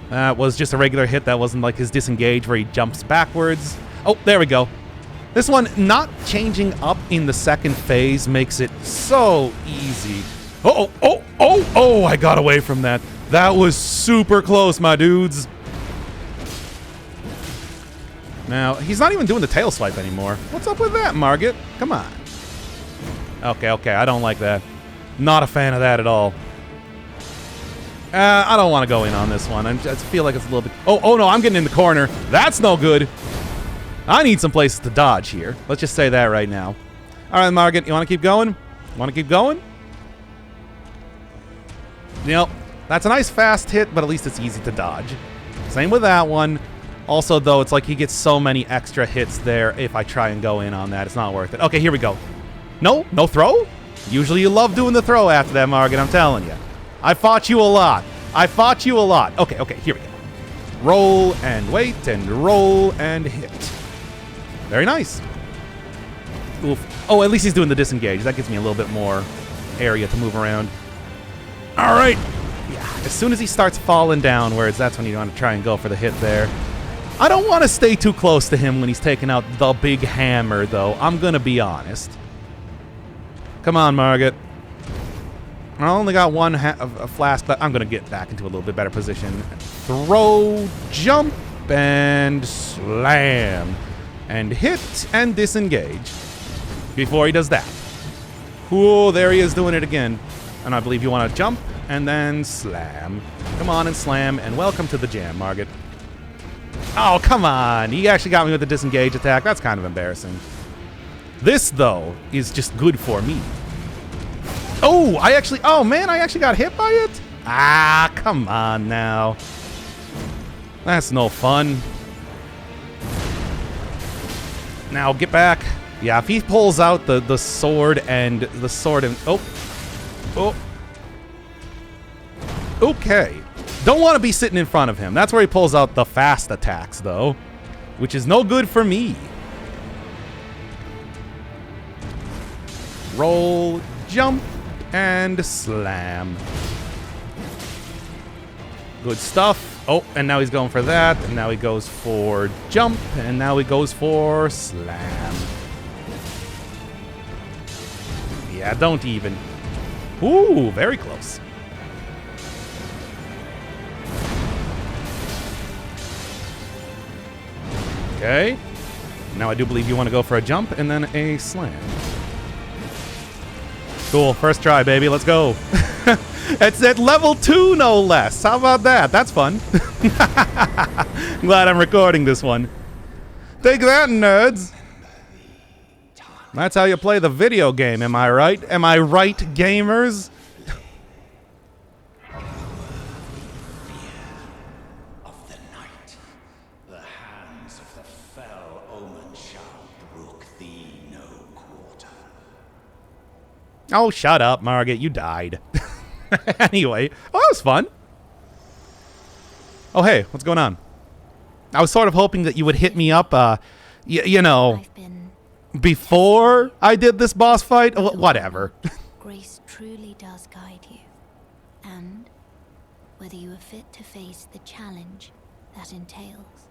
That was just a regular hit. That wasn't like his disengage where he jumps backwards. Oh, there we go. This one, not changing up in the second phase makes it so easy. Oh, I got away from that. That was super close, my dudes. Now, he's not even doing the tail swipe anymore. What's up with that, Margit? Come on. Okay, I don't like that. Not a fan of that at all. I don't want to go in on this one. I just feel like it's a little bit... Oh, no, I'm getting in the corner. That's no good. I need some places to dodge here. Let's just say that right now. All right, Margit, you want to keep going? Want to keep going? Yep. That's a nice fast hit, but at least it's easy to dodge. Same with that one. Also, though, it's like he gets so many extra hits there. If I try and go in on that, it's not worth it. Okay, here we go. No throw? Usually you love doing the throw after that, Margit, I'm telling you. I fought you a lot. Okay, here we go. Roll and wait and roll and hit. Very nice. Oof. Oh, at least he's doing the disengage. That gives me a little bit more area to move around. All right. Yeah, as soon as he starts falling downwards, that's when you want to try and go for the hit there. I don't want to stay too close to him when he's taking out the big hammer, though. I'm going to be honest. Come on, Margit. I only got one flask, but I'm going to get back into a little bit better position. Throw, jump, and slam. And hit and disengage. Before he does that. Cool, there he is doing it again. And I believe you want to jump and then slam. Come on and slam, and welcome to the jam, Margit. Oh, come on. He actually got me with the disengage attack. That's kind of embarrassing. This, though, is just good for me. Oh, oh man, I actually got hit by it? Ah, come on now. That's no fun. Now, get back. Yeah, if he pulls out the sword and oh. Oh. Okay. Don't want to be sitting in front of him. That's where he pulls out the fast attacks, though, which is no good for me. Roll, jump, and slam. Good stuff. Oh, and now he's going for that, and now he goes for jump, and now he goes for slam. Yeah, don't even. Ooh, very close. Okay. Now I do believe you want to go for a jump and then a slam. Cool. First try, baby. Let's go. It's at level 2, no less. How about that? That's fun. Glad I'm recording this one. Take that, nerds. That's how you play the video game, am I right? Am I right, gamers? Oh, shut up, Margit. You died. Anyway. Oh, that was fun. Oh, hey. What's going on? I was sort of hoping that you would hit me up, you know, before I did this boss fight. Whatever. Grace truly does guide you. And whether you are fit to face the challenge that entails,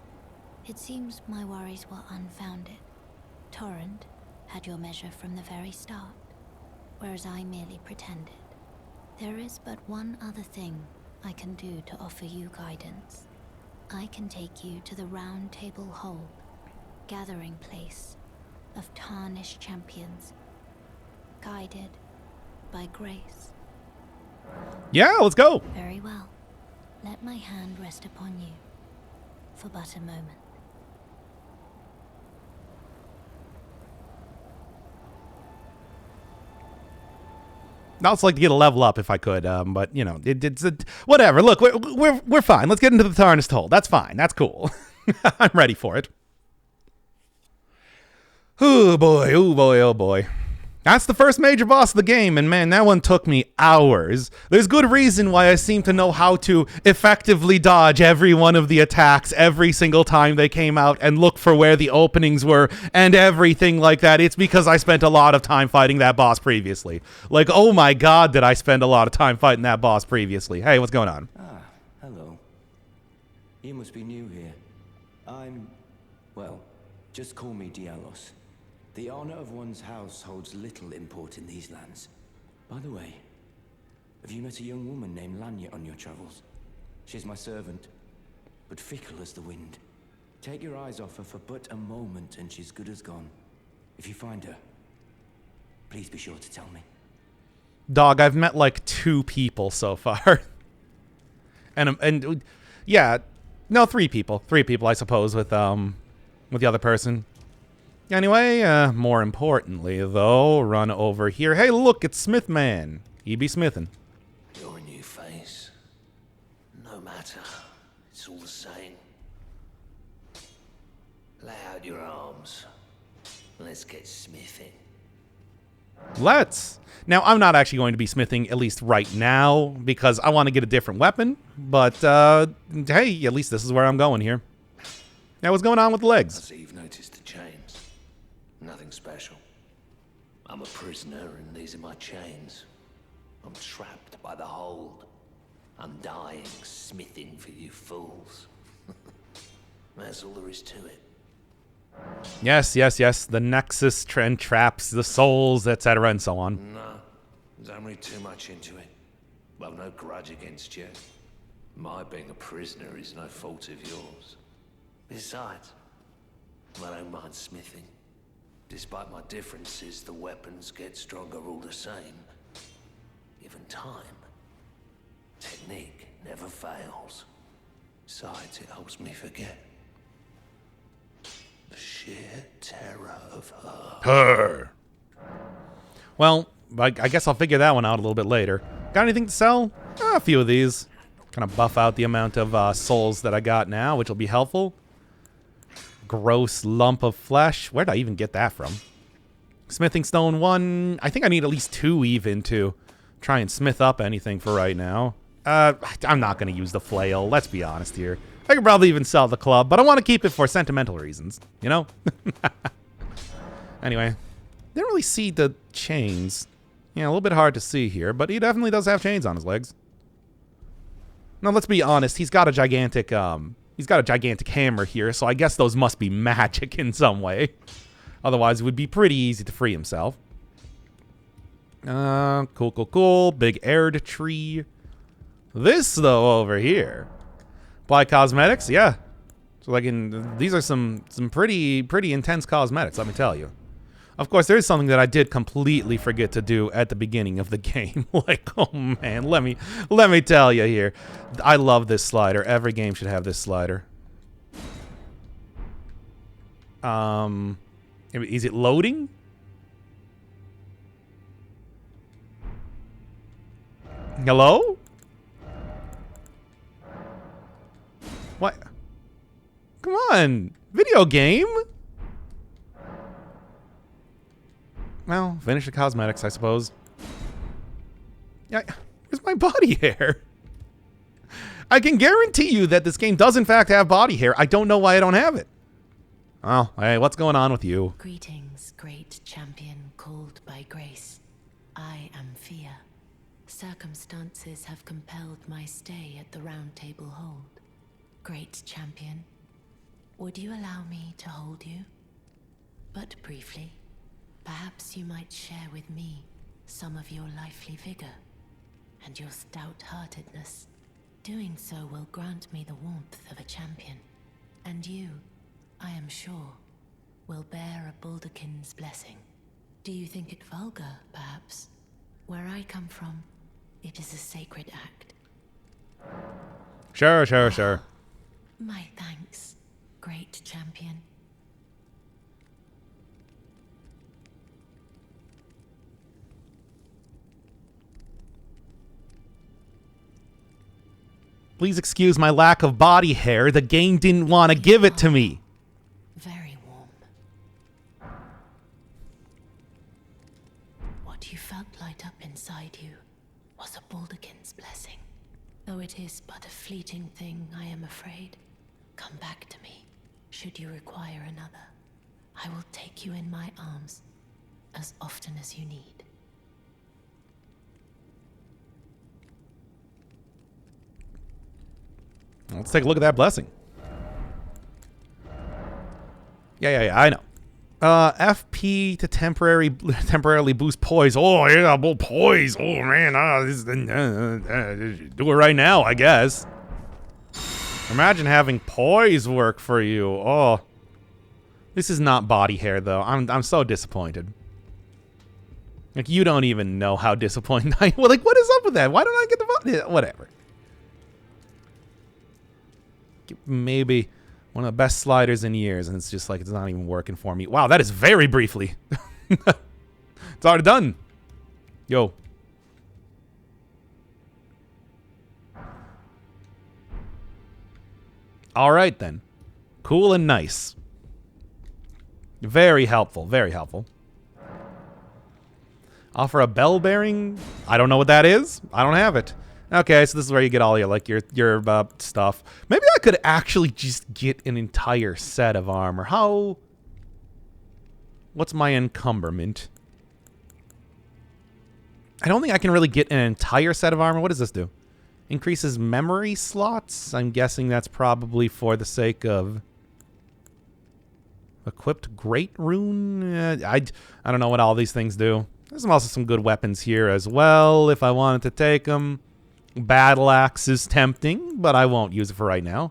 it seems my worries were unfounded. Torrent had your measure from the very start, whereas I merely pretended. There is but one other thing I can do to offer you guidance. I can take you to the Round Table Hold, gathering place of tarnished champions, guided by grace. Yeah, let's go. Very well. Let my hand rest upon you for but a moment. I'd also like to get a level up if I could, but you know, it's whatever. Look, we're fine. Let's get into the Tarnished Hold. That's fine. That's cool. I'm ready for it. Oh boy, oh boy, oh boy. That's the first major boss of the game, and man, that one took me hours. There's good reason why I seem to know how to effectively dodge every one of the attacks every single time they came out and look for where the openings were and everything like that. It's because I spent a lot of time fighting that boss previously. Like, oh my god, did I spend a lot of time fighting that boss previously. Hey, what's going on? Ah, hello. You must be new here. Well, just call me Dialos. The honor of one's house holds little import in these lands. By the way, have you met a young woman named Lanya on your travels? She's my servant, but fickle as the wind. Take your eyes off her for but a moment and she's good as gone. If you find her, please be sure to tell me. Dog, I've met like 2 people so far. and yeah, no, 3 people. 3 people, I suppose, with the other person. Anyway, more importantly, though, run over here. Hey, look, it's Smithman. He be smithin'. You're a new face. No matter. It's all the same. Lay out your arms. Let's get smithing. Let's. Now, I'm not actually going to be smithing, at least right now, because I want to get a different weapon. But, hey, at least this is where I'm going here. Now, what's going on with the I legs? see you've noticed the chains. Nothing special. I'm a prisoner and these are my chains. I'm trapped by the hold. I'm dying, smithing for you fools. That's all there is to it. Yes, yes, yes. The Nexus trend traps, the souls, etc., and so on. No, don't read too much into it. I've no grudge against you. My being a prisoner is no fault of yours. Besides, I don't mind smithing. Despite my differences, the weapons get stronger all the same. Given time, technique never fails. Besides, it helps me forget. The sheer terror of her. Her. Well, I guess I'll figure that one out a little bit later. Got anything to sell? A few of these. Kind of buff out the amount of souls that I got now, which will be helpful. Gross lump of flesh. Where did I even get that from? Smithing stone 1. I think I need at least 2 even to try and smith up anything for right now. I'm not going to use the flail. Let's be honest here. I could probably even sell the club, but I want to keep it for sentimental reasons, you know? Anyway, didn't really see the chains. Yeah, a little bit hard to see here, but he definitely does have chains on his legs. Now, let's be honest. He's got a gigantic hammer here, so I guess those must be magic in some way. Otherwise, it would be pretty easy to free himself. Cool. Big aired tree. This, though, over here. Apply cosmetics, yeah. So, like, these are some pretty intense cosmetics, let me tell you. Of course, there is something that I did completely forget to do at the beginning of the game. Like, oh man, let me tell you here. I love this slider. Every game should have this slider. Is it loading? Hello? What? Come on, video game. Well, finish the cosmetics, I suppose. Yeah, where's my body hair? I can guarantee you that this game does in fact have body hair. I don't know why I don't have it. Oh, hey, what's going on with you? Greetings, great champion called by grace. I am Fia. Circumstances have compelled my stay at the Round Table Hold. Great champion, would you allow me to hold you? But briefly. Perhaps you might share with me some of your lively vigor and your stout-heartedness. Doing so will grant me the warmth of a champion, and you, I am sure, will bear a Baldakin's blessing. Do you think it vulgar, perhaps? Where I come from, it is a sacred act. Sure. My thanks, great champion. Please excuse my lack of body hair. The game didn't want to give it to me. Very warm. What you felt light up inside you was a Baldakin's blessing. Though it is but a fleeting thing, I am afraid. Come back to me, should you require another. I will take you in my arms as often as you need. Let's take a look at that blessing. Yeah, I know. FP to temporarily boost poise. Oh, yeah, poise. Oh, man. Do it right now, I guess. Imagine having poise work for you. Oh. This is not body hair, though. I'm so disappointed. Like, you don't even know how disappointed I am. Well, like, what is up with that? Why don't I get the body? Whatever. Maybe one of the best sliders in years, and it's just like it's not even working for me. Wow, that is very briefly. It's already done. Yo. All right, then. Cool and nice. Very helpful, very helpful. Offer a bell bearing? I don't know what that is. I don't have it. Okay, so this is where you get all your stuff. Maybe I could actually just get an entire set of armor. What's my encumberment? I don't think I can really get an entire set of armor. What does this do? Increases memory slots? I'm guessing that's probably for the sake of equipped great rune. I don't know what all these things do. There's also some good weapons here as well if I wanted to take them. Battle axe is tempting, but I won't use it for right now.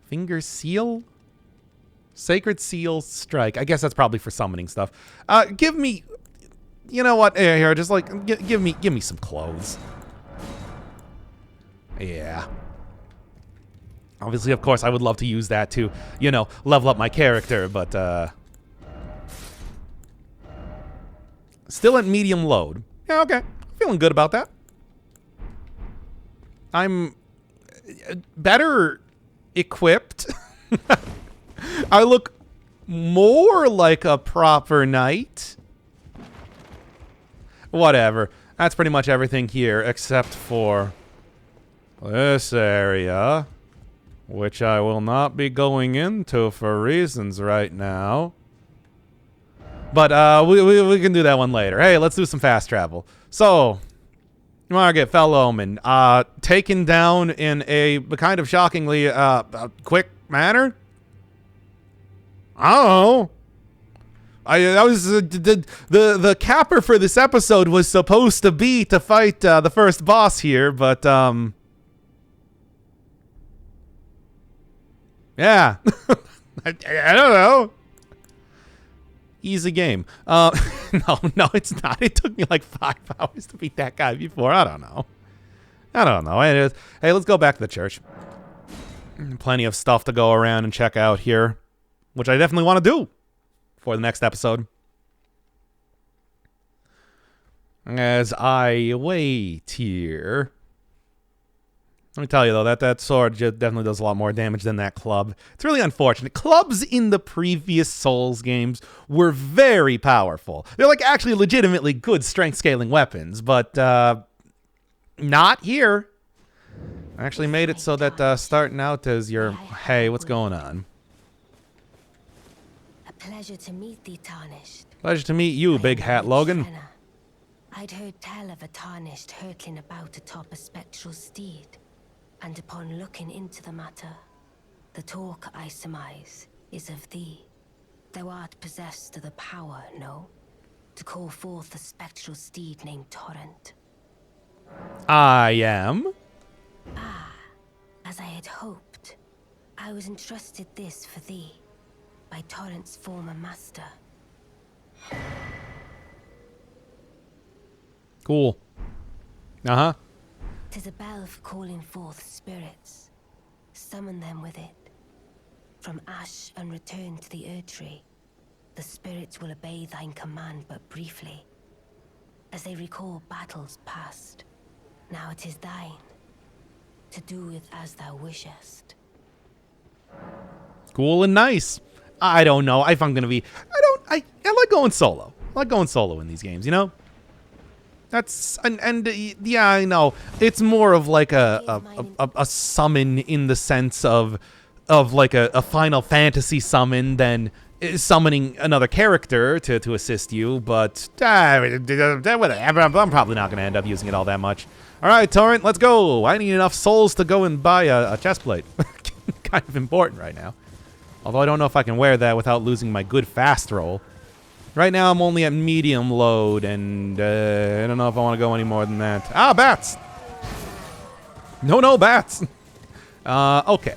Finger seal? Sacred seal strike. I guess that's probably for summoning stuff. Give me, you know what? Here, just like give me some clothes. Yeah. Obviously, of course, I would love to use that to, you know, level up my character, but, still at medium load. Yeah, okay. Feeling good about that. I'm better equipped. I look more like a proper knight. Whatever. That's pretty much everything here, except for this area, which I will not be going into for reasons right now. But we can do that one later. Hey, let's do some fast travel. So, Margit, Fell Omen, taken down in a kind of shockingly quick manner. I don't know. That was the capper for this episode was supposed to be to fight the first boss here, but yeah, I don't know. Easy game. No, it's not. It took me like 5 hours to beat that guy before. I don't know. Hey, let's go back to the church. Plenty of stuff to go around and check out here, which I definitely want to do for the next episode. As I wait here, let me tell you, though, that sword definitely does a lot more damage than that club. It's really unfortunate. Clubs in the previous Souls games were very powerful. They're, like, actually legitimately good strength-scaling weapons, but not here. I actually made it so that starting out as your, hey, what's going on? A pleasure to meet thee, Tarnished. Pleasure to meet you, Big Hat Logan. I'd heard tell of a Tarnished hurtling about atop a spectral steed. And upon looking into the matter, the talk I surmise is of thee. Thou art possessed of the power, no? To call forth a spectral steed named Torrent. I am. Ah, as I had hoped. I was entrusted this for thee, by Torrent's former master. Cool. Uh-huh. 'Tis a bell for calling forth spirits. Summon them with it. From ash and return to the Erdtree, the spirits will obey thine command but briefly, as they recall battles past. Now it is thine, to do with as thou wishest. Cool and nice. I don't know if I'm gonna be. I like going solo. I like going solo in these games, you know. That's and yeah, I know it's more of like a summon in the sense of like a Final Fantasy summon than summoning another character to assist you. But whatever. I'm probably not gonna end up using it all that much. All right, Torrent, let's go. I need enough souls to go and buy a chest plate. Kind of important right now. Although I don't know if I can wear that without losing my good fast roll. Right now, I'm only at medium load, and I don't know if I want to go any more than that. Ah, bats! No, bats! Okay.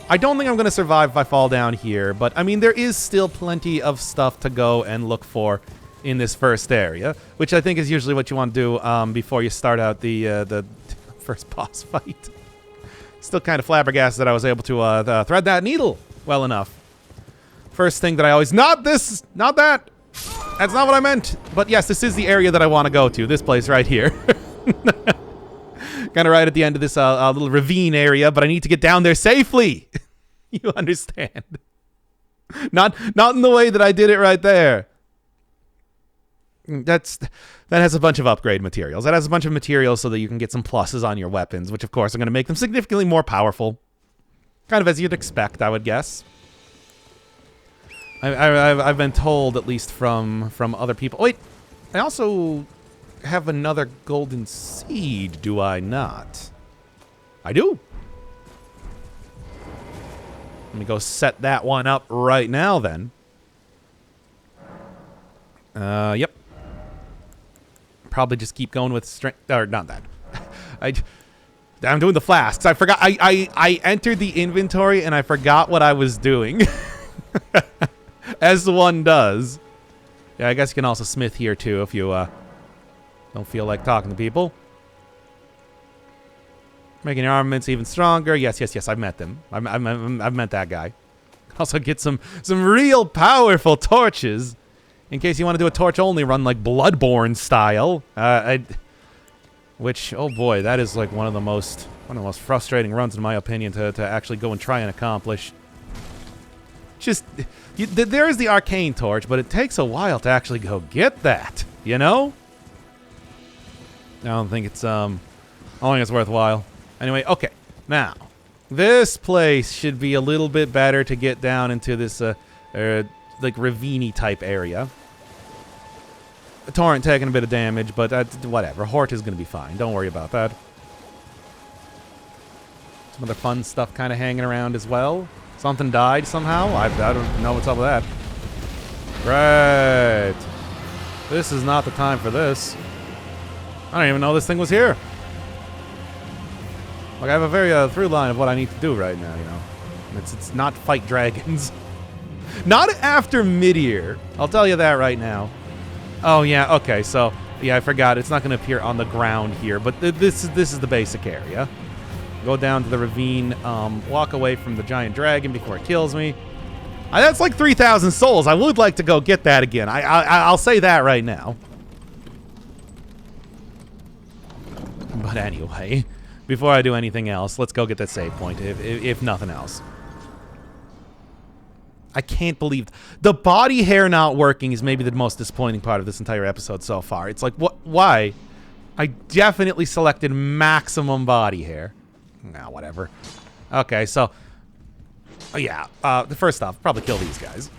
I don't think I'm going to survive if I fall down here, but, I mean, there is still plenty of stuff to go and look for in this first area, which I think is usually what you want to do before you start out the first boss fight. Still kind of flabbergasted that I was able to thread that needle well enough. First thing that I always... Not this! Not that! That's not what I meant. But yes, this is the area that I want to go to. This place right here. Kind of right at the end of this little ravine area, but I need to get down there safely. You understand? Not in the way that I did it right there. That has a bunch of upgrade materials. That has a bunch of materials so that you can get some pluses on your weapons, which of course are going to make them significantly more powerful. Kind of as you'd expect, I would guess. I've been told, at least from other people. Wait, I also have another golden seed, do I not? I do. Let me go set that one up right now, then. Yep. Probably just keep going with strength, or not that. I'm doing the flasks. I forgot. I entered the inventory and I forgot what I was doing. As one does. Yeah, I guess you can also smith here too if you don't feel like talking to people. Making your armaments even stronger. Yes, yes, yes, I've met them. I've met that guy. Also get some real powerful torches. In case you want to do a torch-only run like Bloodborne style. Which, oh boy, that is like one of the most frustrating runs in my opinion to actually go and try and accomplish. Just, there is the Arcane Torch, but it takes a while to actually go get that, you know? I don't think it's worthwhile. Anyway, okay, now, this place should be a little bit better to get down into this, like, ravine-y type area. The torrent taking a bit of damage, but whatever. Hort is going to be fine. Don't worry about that. Some other fun stuff kind of hanging around as well. Something died somehow. I don't know what's up with that. Great. This is not the time for this. I don't even know this thing was here. Like, I have a very through line of what I need to do right now, you know. It's not fight dragons. Not after mid-year. I'll tell you that right now. Oh, yeah, okay, so, yeah, I forgot. It's not going to appear on the ground here, but this is the basic area. Go down to the ravine, walk away from the giant dragon before it kills me. That's like 3,000 souls. I would like to go get that again. I'll say that right now. But anyway, before I do anything else, let's go get that save point, if nothing else. I can't believe the body hair not working is maybe the most disappointing part of this entire episode so far. It's like, what? Why? I definitely selected maximum body hair. Nah, whatever. Okay, so, yeah, first off, probably kill these guys.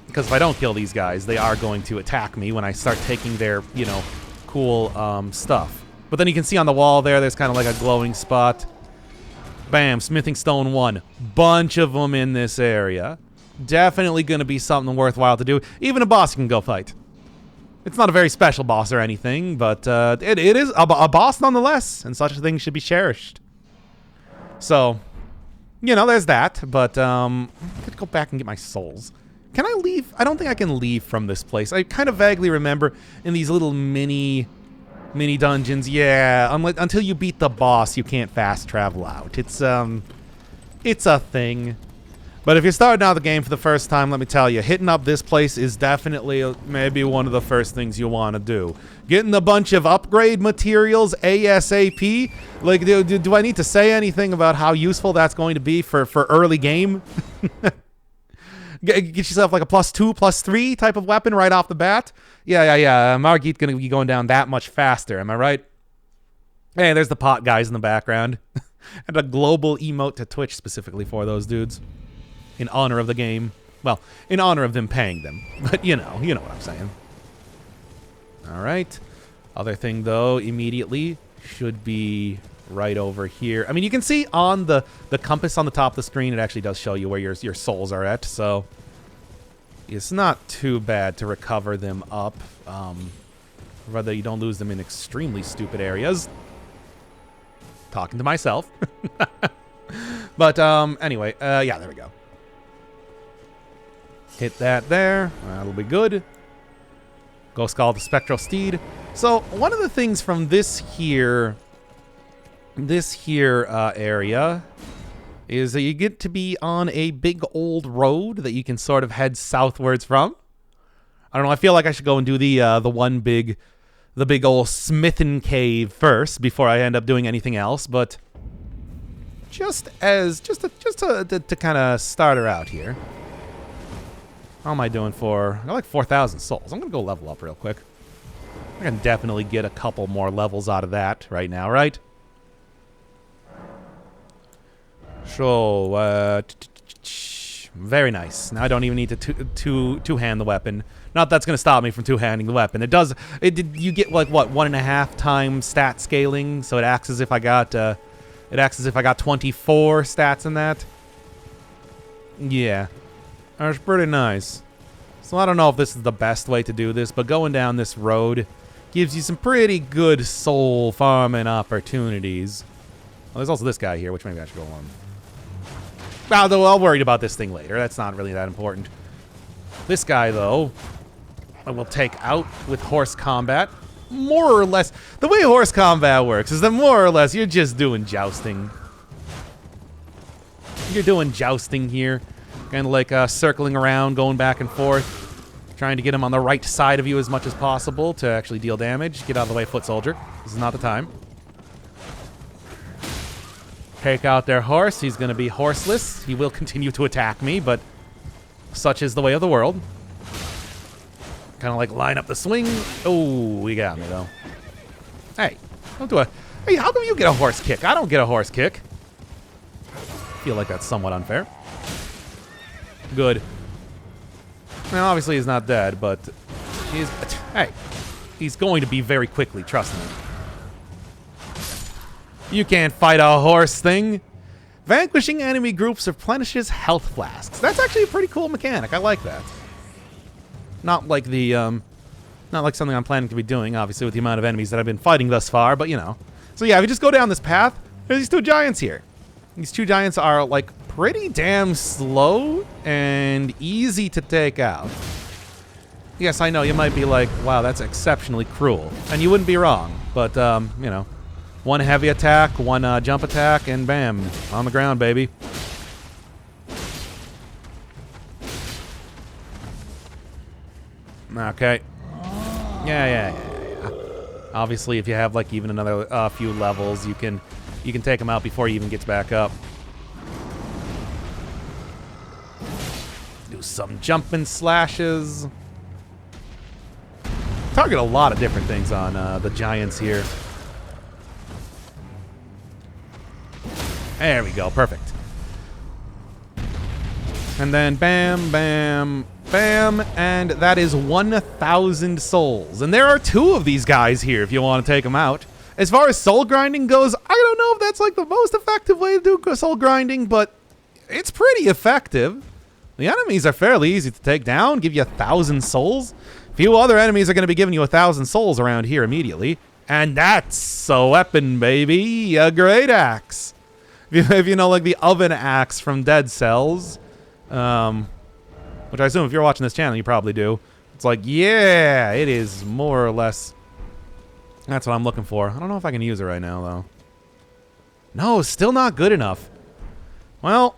Because if I don't kill these guys, they are going to attack me when I start taking their, you know, cool stuff. But then you can see on the wall there's kind of like a glowing spot. Bam, smithing stone 1. Bunch of them in this area. Definitely going to be something worthwhile to do. Even a boss can go fight. It's not a very special boss or anything, but it is a boss nonetheless, and such a thing should be cherished. So, you know, there's that, but I'm going to go back and get my souls. Can I leave? I don't think I can leave from this place. I kind of vaguely remember in these little mini dungeons, yeah, until you beat the boss, you can't fast travel out. It's a thing. But if you're starting out the game for the first time, let me tell you, hitting up this place is definitely maybe one of the first things you want to do. Getting a bunch of upgrade materials ASAP. Like, do I need to say anything about how useful that's going to be for early game? Get yourself like a +2, +3 type of weapon right off the bat. Yeah. Margit's going to be going down that much faster. Am I right? Hey, there's the pot guys in the background. And a global emote to Twitch specifically for those dudes. In honor of the game. Well, in honor of them paying them. But you know what I'm saying. Alright. Other thing, though, immediately should be right over here. I mean, you can see on the compass on the top of the screen, it actually does show you where your souls are at. So, it's not too bad to recover them up. Whether you don't lose them in extremely stupid areas. Talking to myself. But, anyway, yeah, there we go. Hit that there. That'll be good. Go skull the Spectral Steed. So, one of the things from this here area is that you get to be on a big old road that you can sort of head southwards from. I don't know, I feel like I should go and do the big old Smithin' Cave first before I end up doing anything else, but just to kind of start her out here. How am I doing for? I got like 4,000 souls. I'm gonna go level up real quick. I can definitely get a couple more levels out of that right now, right? So, very nice. Now I don't even need to two-hand the weapon. Not that's gonna stop me from two-handing the weapon. You get like what, 1.5 times stat scaling, so it acts as if I got 24 stats in that. Yeah. That's pretty nice. So I don't know if this is the best way to do this, but going down this road gives you some pretty good soul farming opportunities. Well, there's also this guy here, which maybe I should go on. Well, I'll worry about this thing later. That's not really that important. This guy, though, I will take out with horse combat. more or less, the way horse combat works is that more or less you're just doing jousting. You're doing jousting here. Kind of like circling around, going back and forth, trying to get him on the right side of you as much as possible to actually deal damage. Get out of the way, foot soldier. This is not the time. Take out their horse. He's going to be horseless. He will continue to attack me, but such is the way of the world. Kind of like line up the swing. Oh, he got me, though. Hey, don't do a... Hey, how come you get a horse kick? I don't get a horse kick. I feel like that's somewhat unfair. Good. Now, obviously he's not dead, but he's... Hey, he's going to be very quickly, trust me. You can't fight a horse thing. Vanquishing enemy groups replenishes health flasks. That's actually a pretty cool mechanic. I like that. Not like the, not like something I'm planning to be doing, obviously, with the amount of enemies that I've been fighting thus far, but you know. So yeah, if you just go down this path, there's these two giants here. These two giants are, like, pretty damn slow and easy to take out. Yes, I know, you might be like, wow, that's exceptionally cruel. And you wouldn't be wrong, but, you know. One heavy attack, one jump attack, and bam, on the ground, baby. Okay. Yeah. Obviously, if you have like even another few levels, you can take him out before he even gets back up. Do some jumping slashes. Target a lot of different things on the giants here. There we go, perfect. And then bam, bam, bam, and that is 1,000 souls. And there are 2 of these guys here if you want to take them out. As far as soul grinding goes, I don't know if that's like the most effective way to do soul grinding, but it's pretty effective. The enemies are fairly easy to take down, give you 1,000 souls. Few other enemies are going to be giving you 1,000 souls around here immediately. And that's a weapon, baby, a great axe. If you know, like the oven axe from Dead Cells, which I assume if you're watching this channel, you probably do. It's like, yeah, it is more or less. That's what I'm looking for. I don't know if I can use it right now, though. No, still not good enough. Well,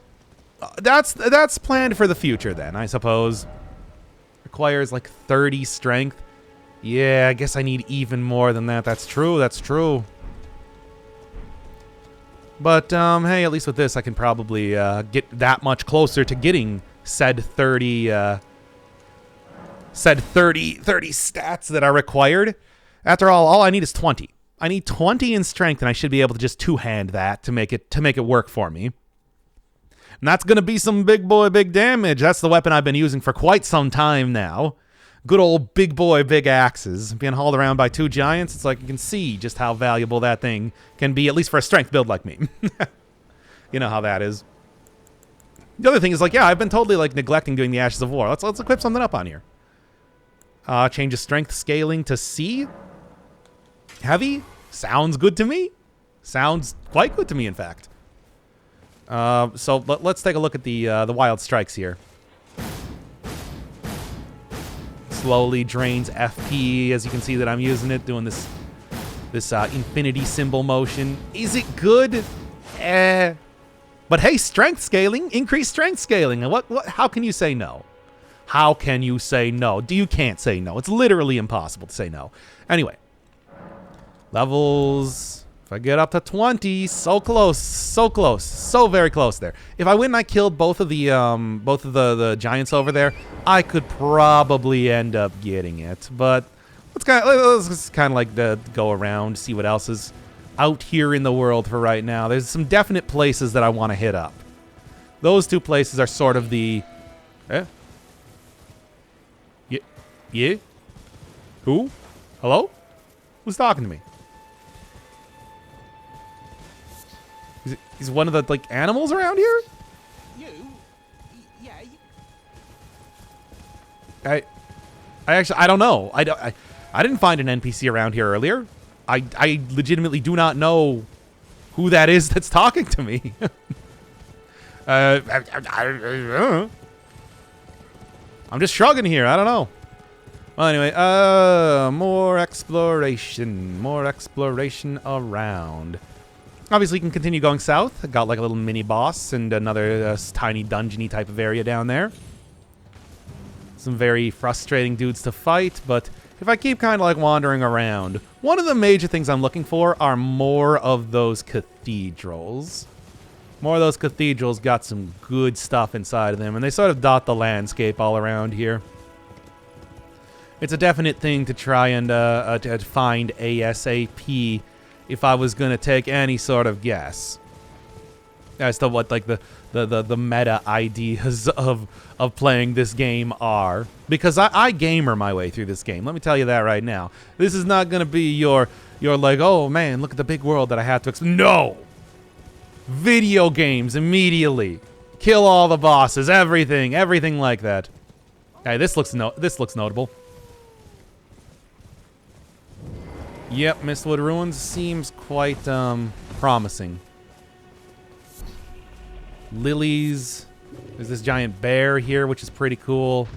that's planned for the future, then, I suppose. Requires like 30 strength. Yeah, I guess I need even more than that. That's true. That's true. But, hey, at least with this, I can probably get that much closer to getting said 30 stats that are required. After all I need is 20. I need 20 in strength, and I should be able to just two-hand that to make it work for me. And that's going to be some big boy, big damage. That's the weapon I've been using for quite some time now. Good old big boy, big axes. Being hauled around by 2 giants, it's like you can see just how valuable that thing can be, at least for a strength build like me. You know how that is. The other thing is, like, yeah, I've been totally, like, neglecting doing the Ashes of War. Let's equip something up on here. Change strength scaling to C. Heavy. Sounds good to me. Sounds quite good to me, in fact. So let's take a look at the wild strikes here. Slowly drains FP, as you can see that I'm using it, doing this infinity symbol motion. Is it good? But hey, strength scaling, increased strength scaling. And what? How can you say no? How can you say no? You can't say no. It's literally impossible to say no. Anyway, levels. If I get up to 20, so close, so very close there. If I went and I killed both of the giants over there, I could probably end up getting it. But let's kind of like go around, see what else is out here in the world for right now. There's some definite places that I want to hit up. Those 2 places are sort of the. Yeah. Who? Hello? Who's talking to me? He's one of the, like, animals around here? Yeah. I don't know. I didn't find an NPC around here earlier. I legitimately do not know who that is that's talking to me. I'm just shrugging here. I don't know. Well, anyway, more exploration around. Obviously, you can continue going south. Got like a little mini boss and another tiny dungeony type of area down there. Some very frustrating dudes to fight, but if I keep kind of like wandering around, one of the major things I'm looking for are more of those cathedrals. More of those cathedrals got some good stuff inside of them, and they sort of dot the landscape all around here. It's a definite thing to try and to find ASAP if I was going to take any sort of guess as to what like the meta ideas of playing this game are. Because I gamer my way through this game. Let me tell you that right now. This is not going to be your like, oh man, look at the big world that I have to explore. No! Video games immediately. Kill all the bosses, everything like that. Hey, this looks notable. Yep, Mistwood Ruins seems quite promising. Lilies. There's this giant bear here, which is pretty cool.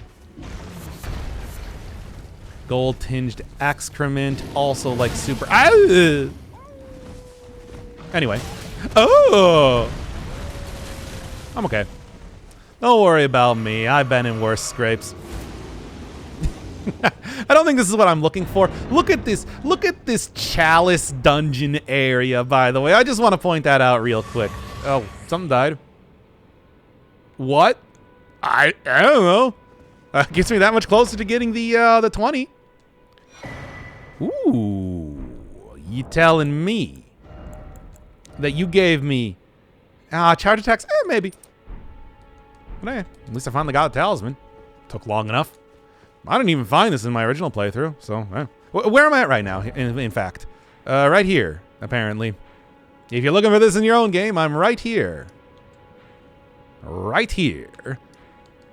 Gold-tinged excrement, also like super... Ah! Anyway. Oh! I'm okay. Don't worry about me. I've been in worse scrapes. I don't think this is what I'm looking for. Look at this. Look at this chalice dungeon area, by the way. I just want to point that out real quick. Oh, something died. What? I don't know. Gets me that much closer to getting the 20. Ooh. You telling me that you gave me charge attacks? Maybe. But hey, at least I finally got a talisman. Took long enough. I didn't even find this in my original playthrough, so... Where am I at right now, in fact? Right here, apparently. If you're looking for this in your own game, I'm right here. Right here.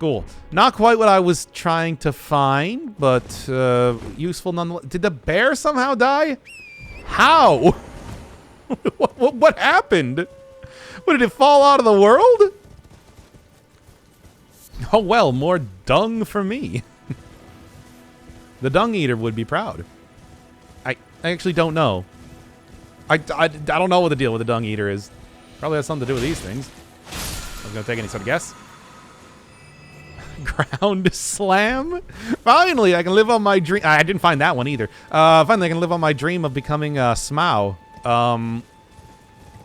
Cool. Not quite what I was trying to find, but useful nonetheless. Did the bear somehow die? How? What happened? What, did it fall out of the world? Oh well, more dung for me. The Dung Eater would be proud. I actually don't know. I don't know what the deal with the Dung Eater is. Probably has something to do with these things. I was going to take any sort of guess. Ground Slam? Finally, I can live on my dream. I didn't find that one either. Finally, I can live on my dream of becoming Smough.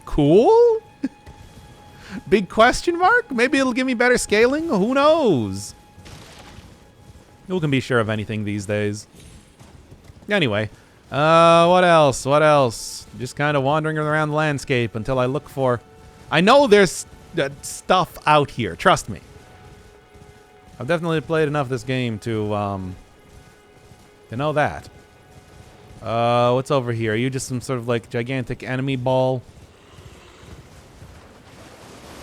Cool? Big question mark? Maybe it'll give me better scaling? Who knows? Who can be sure of anything these days? Anyway, what else? What else? Just kind of wandering around the landscape until I look for... I know there's stuff out here. Trust me. I've definitely played enough of this game to know that. What's over here? Are you just some sort of like gigantic enemy ball?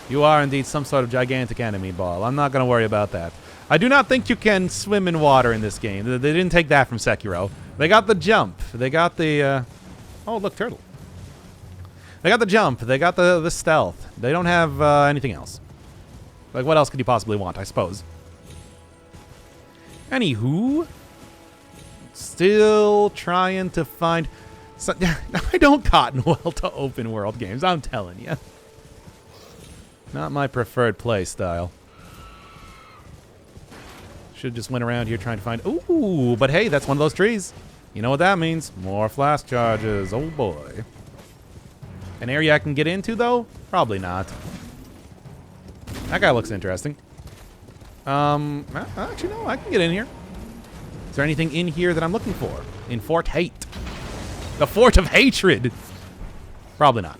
You are indeed some sort of gigantic enemy ball. I'm not going to worry about that. I do not think you can swim in water in this game. They didn't take that from Sekiro. They got the jump. They got the... Oh, look, turtle. They got the jump. They got the stealth. They don't have anything else. Like, what else could you possibly want, I suppose? Anywho. Still trying to find... I don't cotton well to open world games, I'm telling you. Not my preferred play style. Should just went around here trying to find... Ooh, but hey, that's one of those trees. You know what that means. More flask charges. Oh, boy. An area I can get into, though? Probably not. That guy looks interesting. Actually, no, I can get in here. Is there anything in here that I'm looking for? In Fort Hate. The Fort of Hatred. Probably not.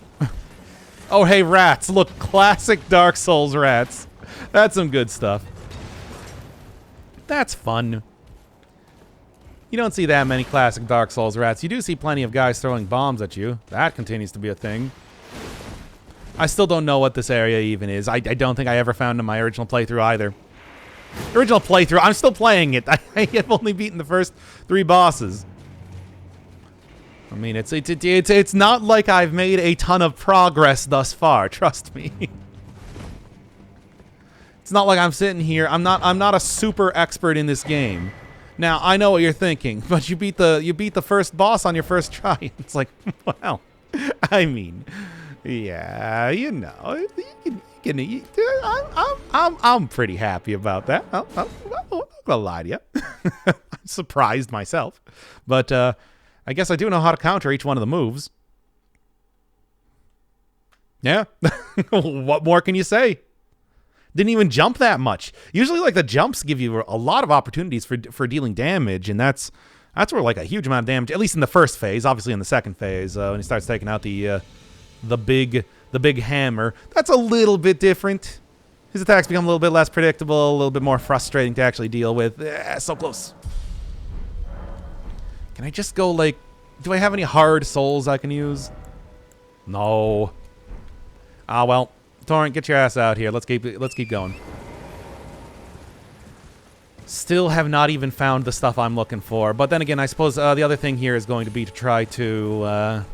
Oh, hey, rats. Look, classic Dark Souls rats. That's some good stuff. That's fun. You don't see that many classic Dark Souls rats. You do see plenty of guys throwing bombs at you. That continues to be a thing. I still don't know what this area even is. I don't think I ever found in my original playthrough either. Original playthrough, I'm still playing it. I have only beaten the first 3 bosses. I mean, it's not like I've made a ton of progress thus far. Trust me. It's not like I'm sitting here. I'm not a super expert in this game. Now, I know what you're thinking, but you beat the first boss on your first try. It's like, well, I mean, yeah, you know, I'm pretty happy about that. I'm not gonna lie to you. I'm surprised myself, but I guess I do know how to counter each one of the moves. Yeah, what more can you say? Didn't even jump that much. Usually, like, the jumps give you a lot of opportunities for dealing damage, and that's where, like, a huge amount of damage, at least in the first phase. Obviously, in the second phase, when he starts taking out the big hammer, that's a little bit different. His attacks become a little bit less predictable, a little bit more frustrating to actually deal with. So close. Can I just go, like, do I have any hard souls I can use? No. Ah, well. Torrent, get your ass out here. Let's keep going. Still have not even found the stuff I'm looking for. But then again, I suppose the other thing here is going to be to try to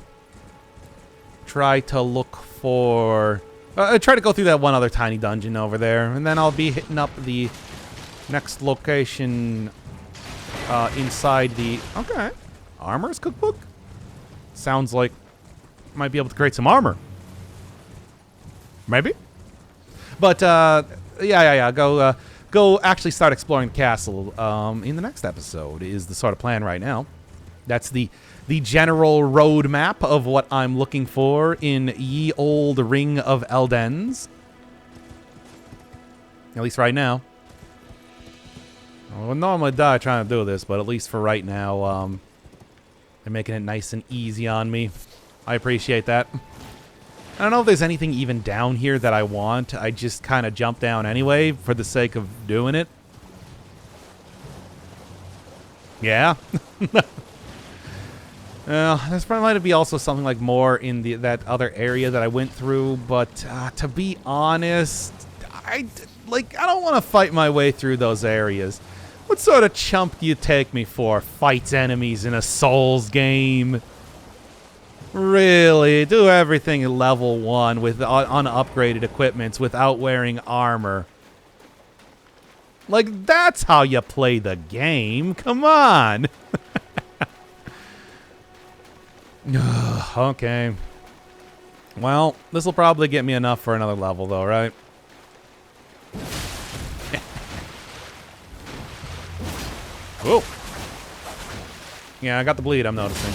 look for... try to go through that one other tiny dungeon over there. And then I'll be hitting up the next location inside the... Okay. Armor's cookbook? Sounds like I might be able to create some armor. Maybe? But, yeah. Go actually start exploring the castle in the next episode is the sort of plan right now. That's the general roadmap of what I'm looking for in ye old Ring of Eldens. At least right now. I would normally die trying to do this, but at least for right now, they're making it nice and easy on me. I appreciate that. I don't know if there's anything even down here that I want. I just kind of jump down anyway for the sake of doing it. Yeah. This probably might be also something like more in that other area that I went through, but to be honest, I don't want to fight my way through those areas. What sort of chump do you take me for? Fights enemies in a Souls game? Really? Do everything at level 1 with unupgraded equipments without wearing armor. Like, that's how you play the game. Come on. Okay. Well, this will probably get me enough for another level, though, right? Whoa. Yeah, I got the bleed, I'm noticing.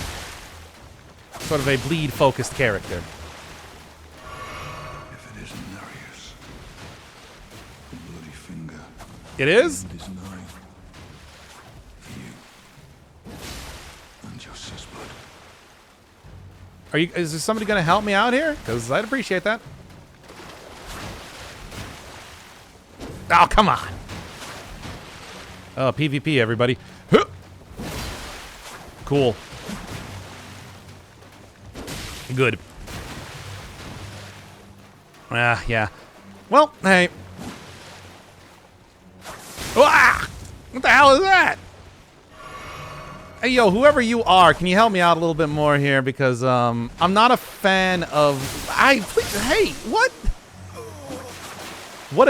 Sort of a bleed-focused character. If it isn't Nereus, the bloody finger. It is? It is knife. For you. And your sis blood. Is there somebody gonna help me out here? Because I'd appreciate that. Oh, come on. Oh, PvP, everybody. Cool. Good. Yeah. Well, hey. Ah! What the hell is that? Hey, yo, whoever you are, can you help me out a little bit more here? Because, I'm not a fan of... Hey, what? What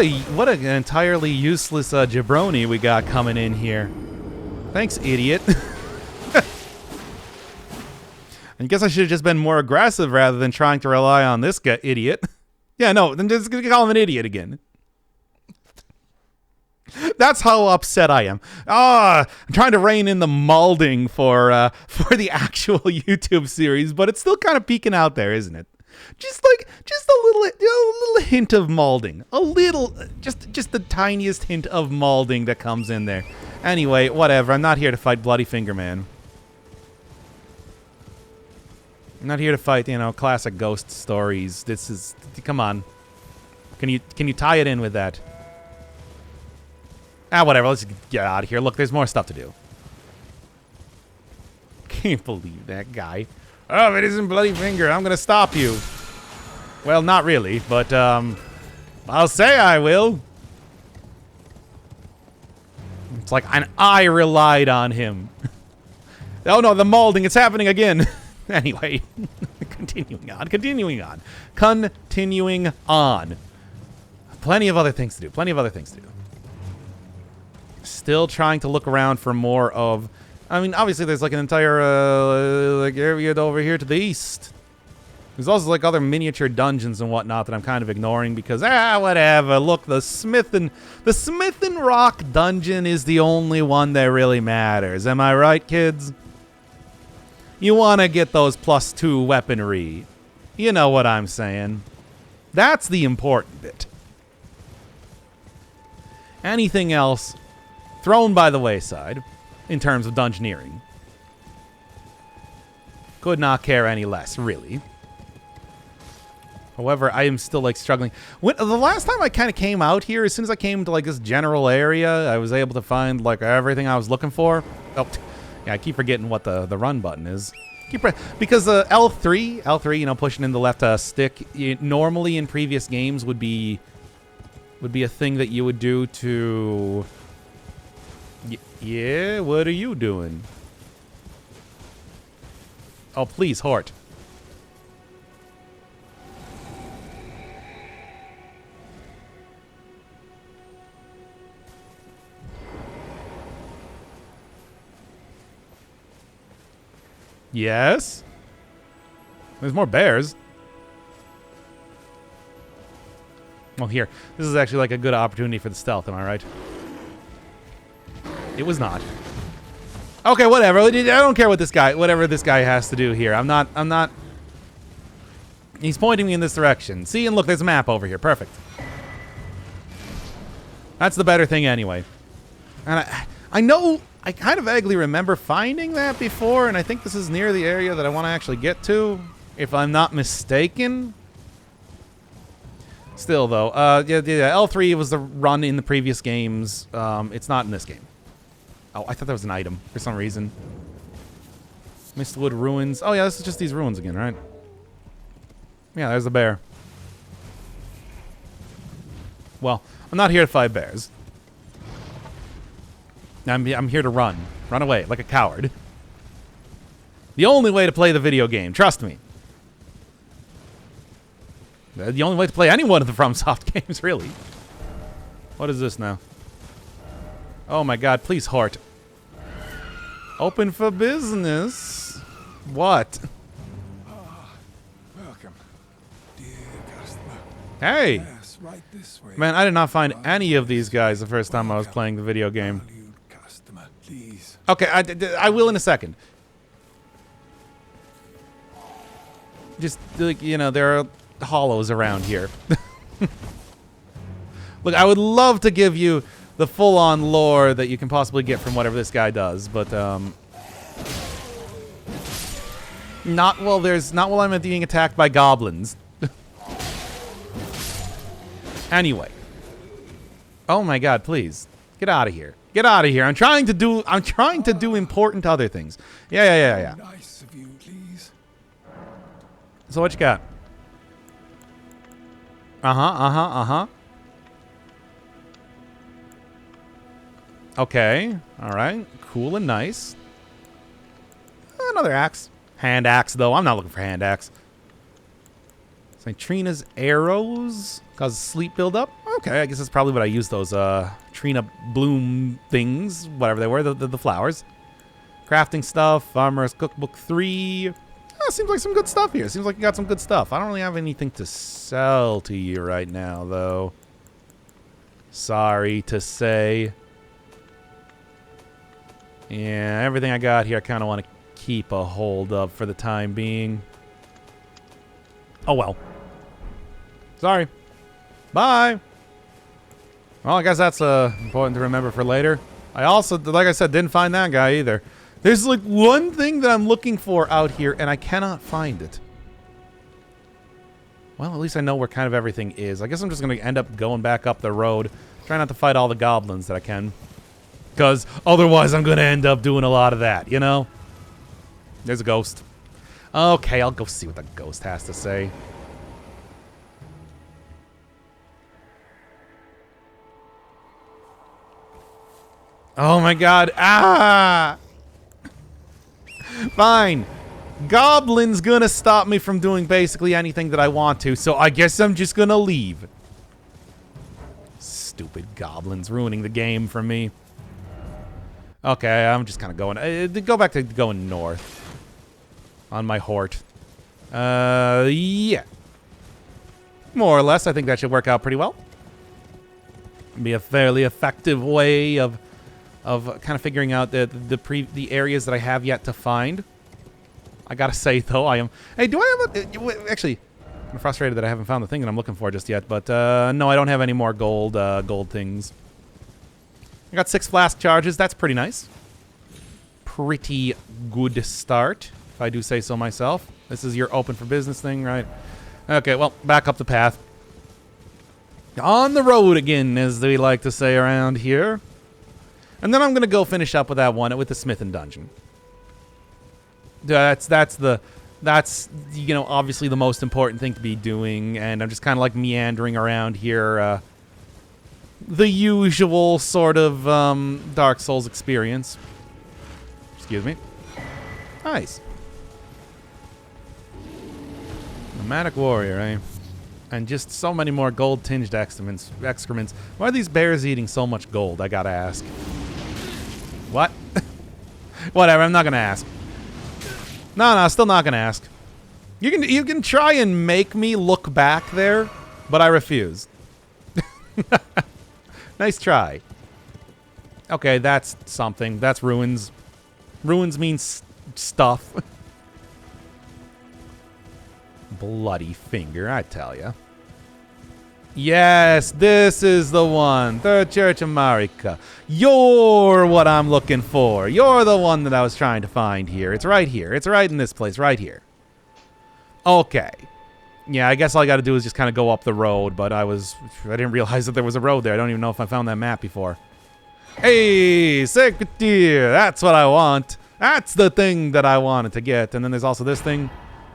an entirely useless jabroni we got coming in here. Thanks, idiot. I guess I should have just been more aggressive rather than trying to rely on this guy, idiot. Yeah, no, then just call him an idiot again. That's how upset I am. I'm trying to rein in the malding for the actual YouTube series, but it's still kind of peeking out there, isn't it? Just a little hint of malding. A little, just the tiniest hint of malding that comes in there. Anyway, whatever. I'm not here to fight Bloody Finger Man. I'm not here to fight, classic ghost stories. This is... Come on. Can you tie it in with that? Whatever. Let's get out of here. Look, there's more stuff to do. Can't believe that guy. Oh, if it isn't Bloody Finger, I'm going to stop you. Well, not really, but, I'll say I will. It's like I relied on him. Oh, no, the malding. It's happening again. Anyway, continuing on. Plenty of other things to do. Still trying to look around for more of... I mean, obviously there's like an entire like area over here to the east. There's also like other miniature dungeons and whatnot that I'm kind of ignoring because, whatever. Look, the Smith and Rock dungeon is the only one that really matters. Am I right, kids? You want to get those +2 weaponry. You know what I'm saying. That's the important bit. Anything else thrown by the wayside in terms of dungeoneering. Could not care any less, really. However, I am still, like, struggling. The last time I kind of came out here, as soon as I came to, like, this general area, I was able to find, like, everything I was looking for. Oh, yeah, I keep forgetting what the run button is. Because L3, you know, pushing in the left stick, normally in previous games would be a thing that you would do to... Yeah, what are you doing? Oh, please, Hort. Yes? There's more bears. Well, here. This is actually like a good opportunity for the stealth, am I right? It was not. Okay, whatever. I don't care what whatever this guy has to do here. I'm not... He's pointing me in this direction. See, and look, there's a map over here. Perfect. That's the better thing anyway. And I know... I kind of vaguely remember finding that before, and I think this is near the area that I want to actually get to, if I'm not mistaken. Still, though, yeah, L3 was the run in the previous games. It's not in this game. Oh, I thought that was an item for some reason. Mistwood Ruins. Oh, yeah, this is just these ruins again, right? Yeah, there's the bear. Well, I'm not here to fight bears. I'm here to run. Run away, like a coward. The only way to play the video game, trust me. The only way to play any one of the FromSoft games, really. What is this now? Oh my god, please, Hort. Open for business. What? Welcome, dear customer. Hey! Yes, right this way. Man, I did not find any of these guys the first time I was playing the video game. Customer, please. Okay, I will in a second. Just, like, you know, there are hollows around here. Look, I would love to give you the full-on lore that you can possibly get from whatever this guy does, but, not while I'm being attacked by goblins. Anyway. Oh my god, please. Get out of here. Get out of here. I'm trying to do important other things. Yeah. Nice of you, please. So what you got? Okay. All right. Cool and nice. Another axe. Hand axe, though. I'm not looking for hand axe. Trina's arrows cause sleep buildup. Okay, I guess that's probably what I use those Trina bloom things, whatever they were, the flowers. Crafting stuff, Armorer's Cookbook 3. Oh, seems like some good stuff here. Seems like you got some good stuff. I don't really have anything to sell to you right now, though. Sorry to say. Yeah, everything I got here I kind of want to keep a hold of for the time being. Oh, well. Sorry. Bye. Well, I guess that's important to remember for later. I also, like I said, didn't find that guy either. There's like one thing that I'm looking for out here, and I cannot find it. Well, at least I know where kind of everything is. I guess I'm just going to end up going back up the road. Try not to fight all the goblins that I can. Because otherwise I'm going to end up doing a lot of that, you know? There's a ghost. Okay, I'll go see what the ghost has to say. Oh my god. Ah! Fine. Goblin's gonna stop me from doing basically anything that I want to, so I guess I'm just gonna leave. Stupid goblins ruining the game for me. Okay, I'm just kind of going... go back to going north. On my Hort. Yeah. More or less, I think that should work out pretty well. Be a fairly effective way of kind of figuring out the areas that I have yet to find. I gotta say, though, I am... Hey, do I have a... Actually, I'm frustrated that I haven't found the thing that I'm looking for just yet, but no, I don't have any more gold things. I got 6 flask charges. That's pretty nice. Pretty good start, if I do say so myself. This is your open for business thing, right? Okay, well, back up the path. On the road again, as we like to say around here. And then I'm going to go finish up with that one, with the Smithin' Dungeon. That's you know, obviously the most important thing to be doing, and I'm just kind of like meandering around here, the usual sort of Dark Souls experience. Excuse me. Nice. Nomadic warrior, eh? And just so many more gold-tinged excrements. Why are these bears eating so much gold, I gotta ask? What? Whatever, I'm not gonna ask. No, still not gonna ask. You can try and make me look back there, but I refuse. Nice try. Okay, that's something. That's ruins. Ruins means stuff. Bloody finger, I tell ya. Yes, this is the one. Third Church of Marika. You're what I'm looking for. You're the one that I was trying to find here. It's right here. It's right in this place, right here. Okay. Yeah, I guess all I got to do is just kind of go up the road, but I didn't realize that there was a road there. I don't even know if I found that map before. Hey, Sacred Deer. That's what I want. That's the thing that I wanted to get. And then there's also this thing.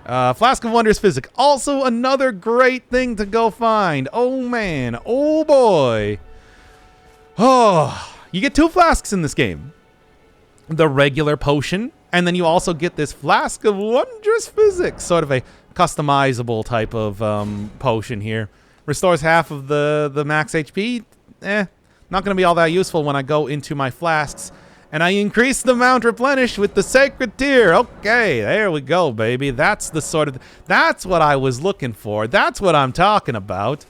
Flask of Wondrous Physic. Also another great thing to go find. Oh, man. Oh, boy. Oh, you get 2 flasks in this game. The regular potion, and then you also get this Flask of Wondrous Physic. Sort of a customizable type of potion here. Restores half of the max HP. Not going to be all that useful when I go into my flasks. And I increase the amount replenished with the Sacred Tear. Okay, there we go, baby. That's the sort of... That's what I was looking for. That's what I'm talking about.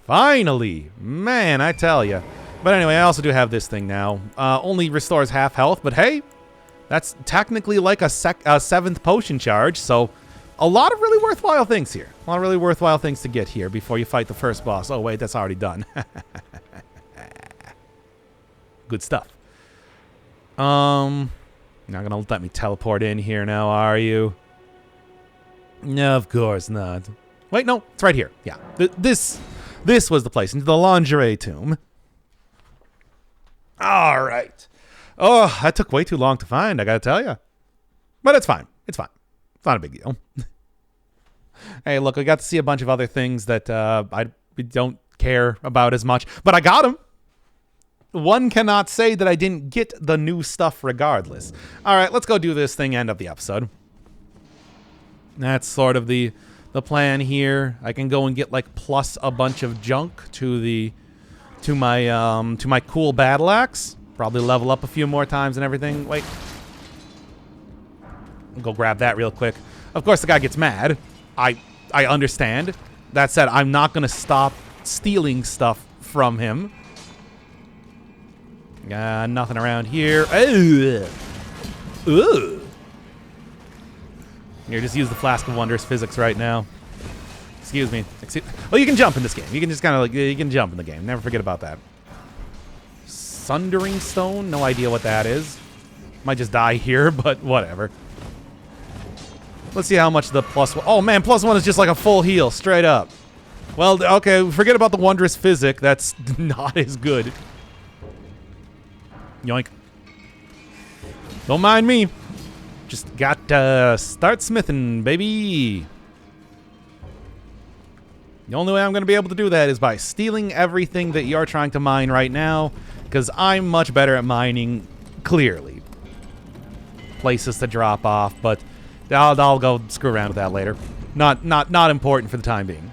Finally. Man, I tell ya. But anyway, I also do have this thing now. Only restores half health, but hey, that's technically like a 7th potion charge, so a lot of really worthwhile things here. A lot of really worthwhile things to get here before you fight the first boss. Oh, wait, that's already done. Good stuff. Not gonna let me teleport in here now, are you? No, of course not. Wait, no, it's right here. Yeah, this was the place, into the lingerie tomb. All right. Oh, that took way too long to find, I gotta tell you. But it's fine. It's fine. It's not a big deal. Hey, look, I got to see a bunch of other things that I don't care about as much, but I got them. One cannot say that I didn't get the new stuff regardless. All right, let's go do this thing, end of the episode. That's sort of the plan here. I can go and get like plus a bunch of junk to my cool battle axe. Probably level up a few more times and everything. Wait. I'll go grab that real quick. Of course the guy gets mad. I understand. That said, I'm not going to stop stealing stuff from him. Nothing around here. Ugh. Ugh. Here, just use the Flask of Wondrous Physics right now. Excuse me. Oh, you can jump in this game. You can just kind of like, you can jump in the game. Never forget about that. Sundering Stone? No idea what that is. Might just die here, but whatever. Let's see how much the +1... Oh, man, +1 is just like a full heal, straight up. Well, okay, forget about the Wondrous Physic. That's not as good. Yoink. Don't mind me. Just got to start smithing, baby. The only way I'm going to be able to do that is by stealing everything that you're trying to mine right now, because I'm much better at mining, clearly. Places to drop off, but I'll go screw around with that later. Not important for the time being.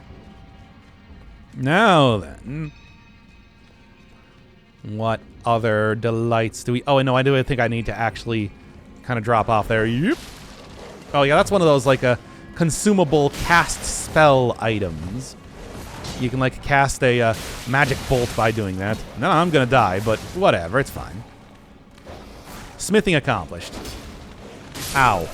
Now then. What other delights do we... Oh, no, I do think I need to actually kind of drop off there. Yep. Oh, yeah, that's one of those, like, consumable cast spell items. You can, like, cast a magic bolt by doing that. No, I'm gonna die, but whatever, it's fine. Smithing accomplished. Ow.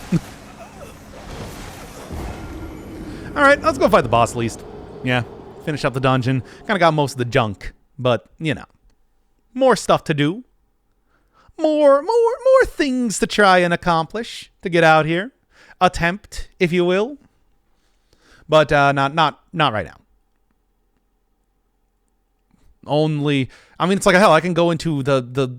Alright, let's go fight the boss at least. Yeah, finish up the dungeon. Kind of got most of the junk, but, you know. More stuff to do. More things to try and accomplish to get out here. Attempt, if you will. But not right now. Only, I mean, it's like, hell, I can go into the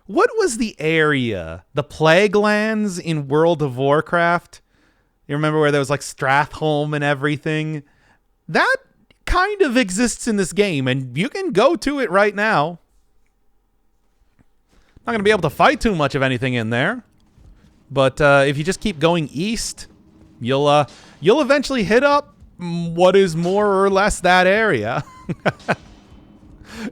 what was the area? The Plague Lands in World of Warcraft? You remember where there was like Stratholme and everything? That kind of exists in this game, and you can go to it right now. Not going to be able to fight too much of anything in there. But if you just keep going east, you'll eventually hit up what is more or less that area.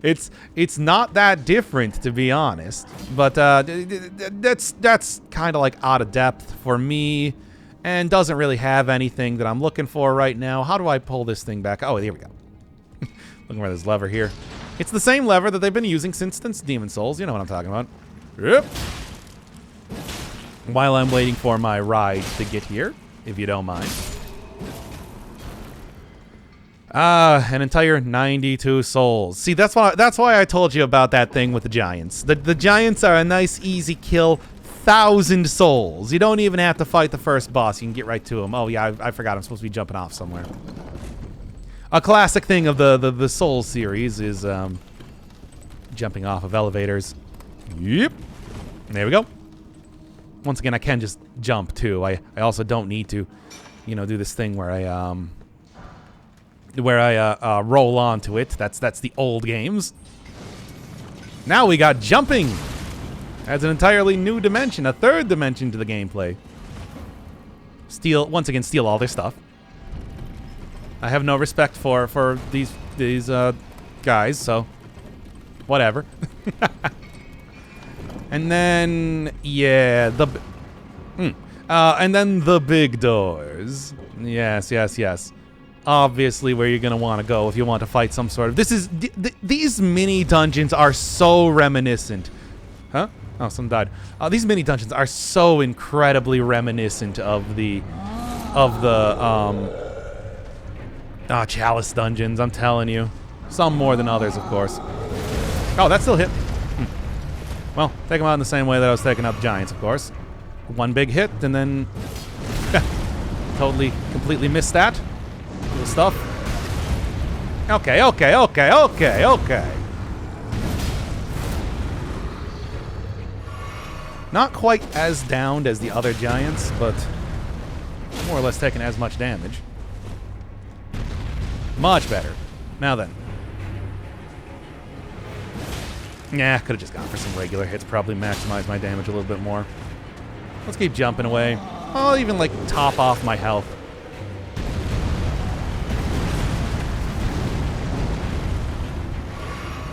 It's not that different, to be honest, but that's kind of like out of depth for me, and doesn't really have anything that I'm looking for right now. How do I pull this thing back? Oh, here we go. Looking for this lever here. It's the same lever that they've been using since Demon Souls. You know what I'm talking about. Yep. While I'm waiting for my ride to get here, if you don't mind. An entire 92 souls. See, that's why I told you about that thing with the giants. The giants are a nice, easy kill. 1,000 souls. You don't even have to fight the first boss. You can get right to him. Oh, yeah, I forgot I'm supposed to be jumping off somewhere. A classic thing of the Souls series is jumping off of elevators. Yep. There we go. Once again, I can just jump, too. I also don't need to, do this thing where I roll onto it. That's the old games. Now we got jumping. Adds an entirely new dimension, a third dimension to the gameplay. Once again, steal all their stuff. I have no respect for these guys, so whatever. And then yeah, and then the big doors. Yes. Obviously where you're gonna want to go if you want to fight some sort of... These mini dungeons are so reminiscent. Huh? Oh, someone died. These mini dungeons are so incredibly reminiscent of the Chalice dungeons, I'm telling you. Some more than others, of course. Oh, that still hit. Well, take them out in the same way that I was taking out the giants, of course. One big hit, and then... completely missed that. Cool stuff. Okay. Not quite as downed as the other giants, but more or less taking as much damage. Much better. Now then. Yeah, could have just gone for some regular hits, probably maximize my damage a little bit more. Let's keep jumping away. I'll even, top off my health.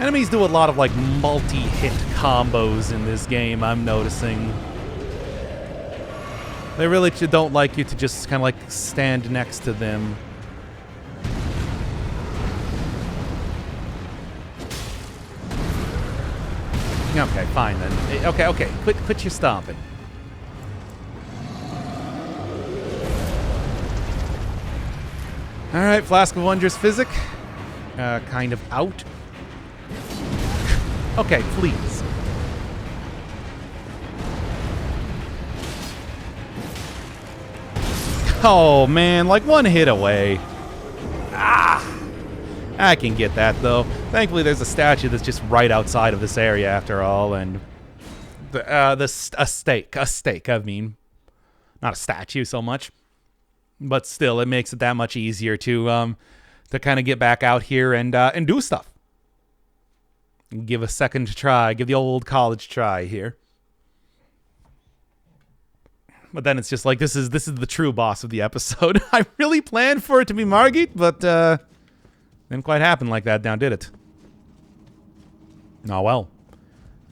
Enemies do a lot of, multi-hit combos in this game, I'm noticing. They really don't like you to just kind of, stand next to them. Okay, fine then. Okay. Quit your stomping. Alright, Flask of Wondrous Physic. Kind of out. Okay, please. Oh, man, one hit away. I can get that, though. Thankfully, there's a statue that's just right outside of this area, after all, and... a stake, I mean. Not a statue so much. But still, it makes it that much easier to kind of get back out here and do stuff. Give a second try. Give the old college try here. But then it's just this is the true boss of the episode. I really planned for it to be Margit, but didn't quite happen like that now, did it? Oh, well.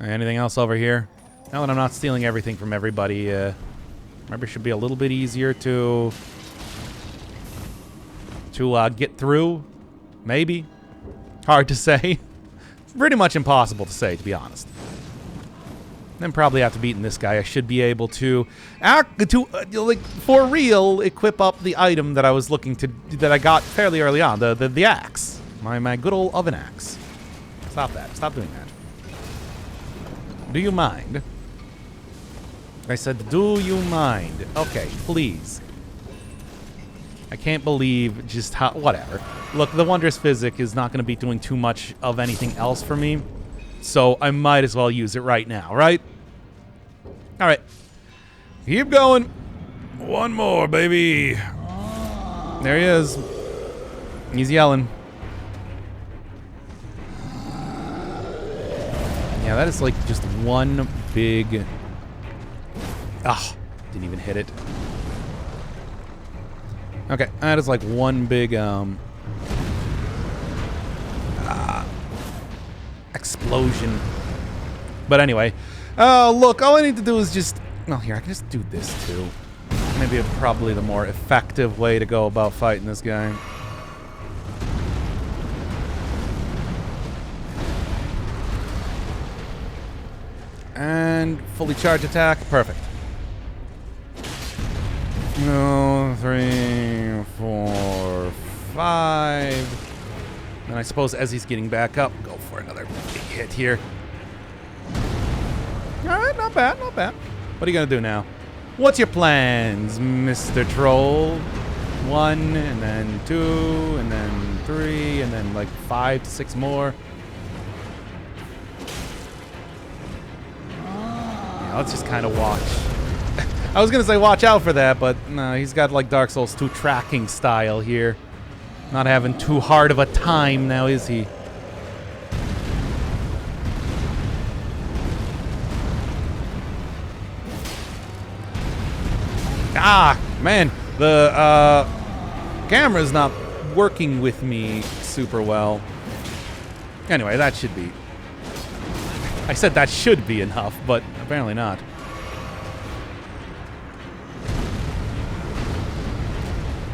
Anything else over here? Now that I'm not stealing everything from everybody, maybe it should be a little bit easier to get through. Maybe. Hard to say. Pretty much impossible to say, to be honest. Then probably after beating this guy, I should be able to, like, for real, equip up the item that I was looking to, that I got fairly early on, the axe. My good old oven axe. Stop that. Stop doing that. Do you mind? I said, do you mind? Okay, please. I can't believe just how... Whatever. Look, the Wondrous Physic is not going to be doing too much of anything else for me. So I might as well use it right now, right? Alright. Keep going. One more, baby. There he is. He's yelling. Yeah, that is like just one big... Ah, didn't even hit it. Okay, that is like one big explosion. But anyway, look, all I need to do is just... Well, here, I can just do this too. Maybe probably the more effective way to go about fighting this guy. And fully charge attack. Perfect. No, 3, 4, 5. And I suppose as he's getting back up, go for another big hit here. Alright, not bad, not bad. What are you gonna do now? What's your plans, Mr. Troll? 1, and then 2, and then 3, and then like 5 to 6 more. Yeah, let's just kind of watch. I was gonna say watch out for that, but no, he's got like Dark Souls 2 tracking style here. Not having too hard of a time now, is he? Ah, man, the camera's not working with me super well. Anyway, that should be... I said that should be enough, but apparently not.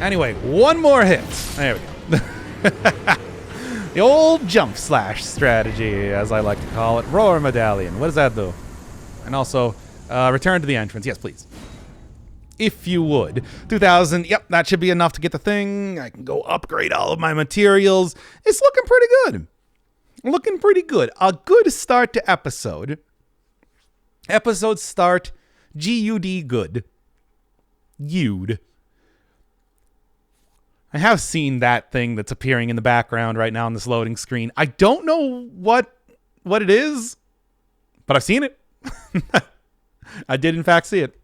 Anyway, one more hit. There we go. The old jump slash strategy, as I like to call it. Roar Medallion. What does that do? And also, return to the entrance. Yes, please. If you would. 2,000. Yep, that should be enough to get the thing. I can go upgrade all of my materials. It's looking pretty good. Looking pretty good. A good start to episode. Episode start. G-U-D good. You'd. I have seen that thing that's appearing in the background right now on this loading screen. I don't know what it is, but I've seen it. I did, in fact, see it.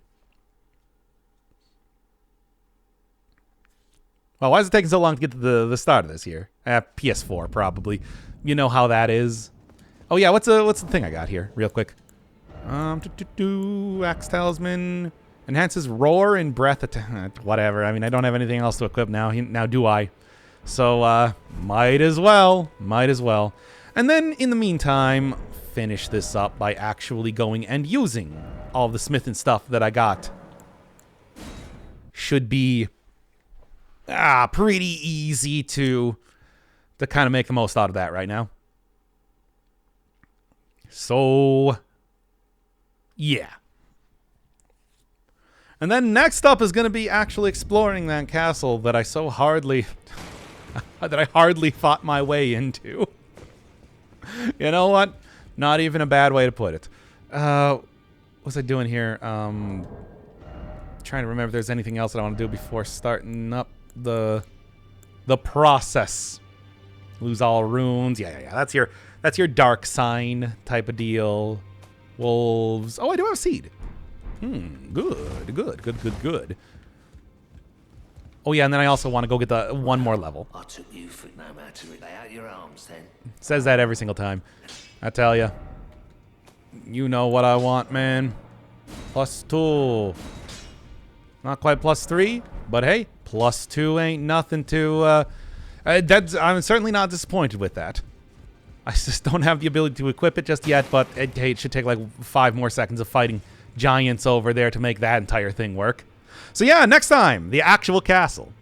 Well, why is it taking so long to get to the start of this here? PS4, probably. You know how that is. Oh, yeah, what's the thing I got here, real quick? Axe Talisman... Enhances roar and breath attack. Whatever. I mean, I don't have anything else to equip now. Now do I? So, might as well. Might as well. And then, in the meantime, finish this up by actually going and using all the smithing stuff that I got. Should be pretty easy to kind of make the most out of that right now. So, yeah. And then next up is going to be actually exploring that castle that I so hardly... that I hardly fought my way into. You know what? Not even a bad way to put it. What was I doing here? Trying to remember if there's anything else that I want to do before starting up the process. Lose all runes. Yeah. That's your dark sign type of deal. Wolves. Oh, I do have a seed. Good. Oh, yeah, and then I also want to go get the one more level. I took you for no matter. Lay out your arms, then. Says that every single time. I tell ya. You know what I want, man. +2. Not quite +3, but hey, +2 ain't nothing to... I'm certainly not disappointed with that. I just don't have the ability to equip it just yet, but it should take like 5 more seconds of fighting giants over there to make that entire thing work. So yeah, next time, the actual castle.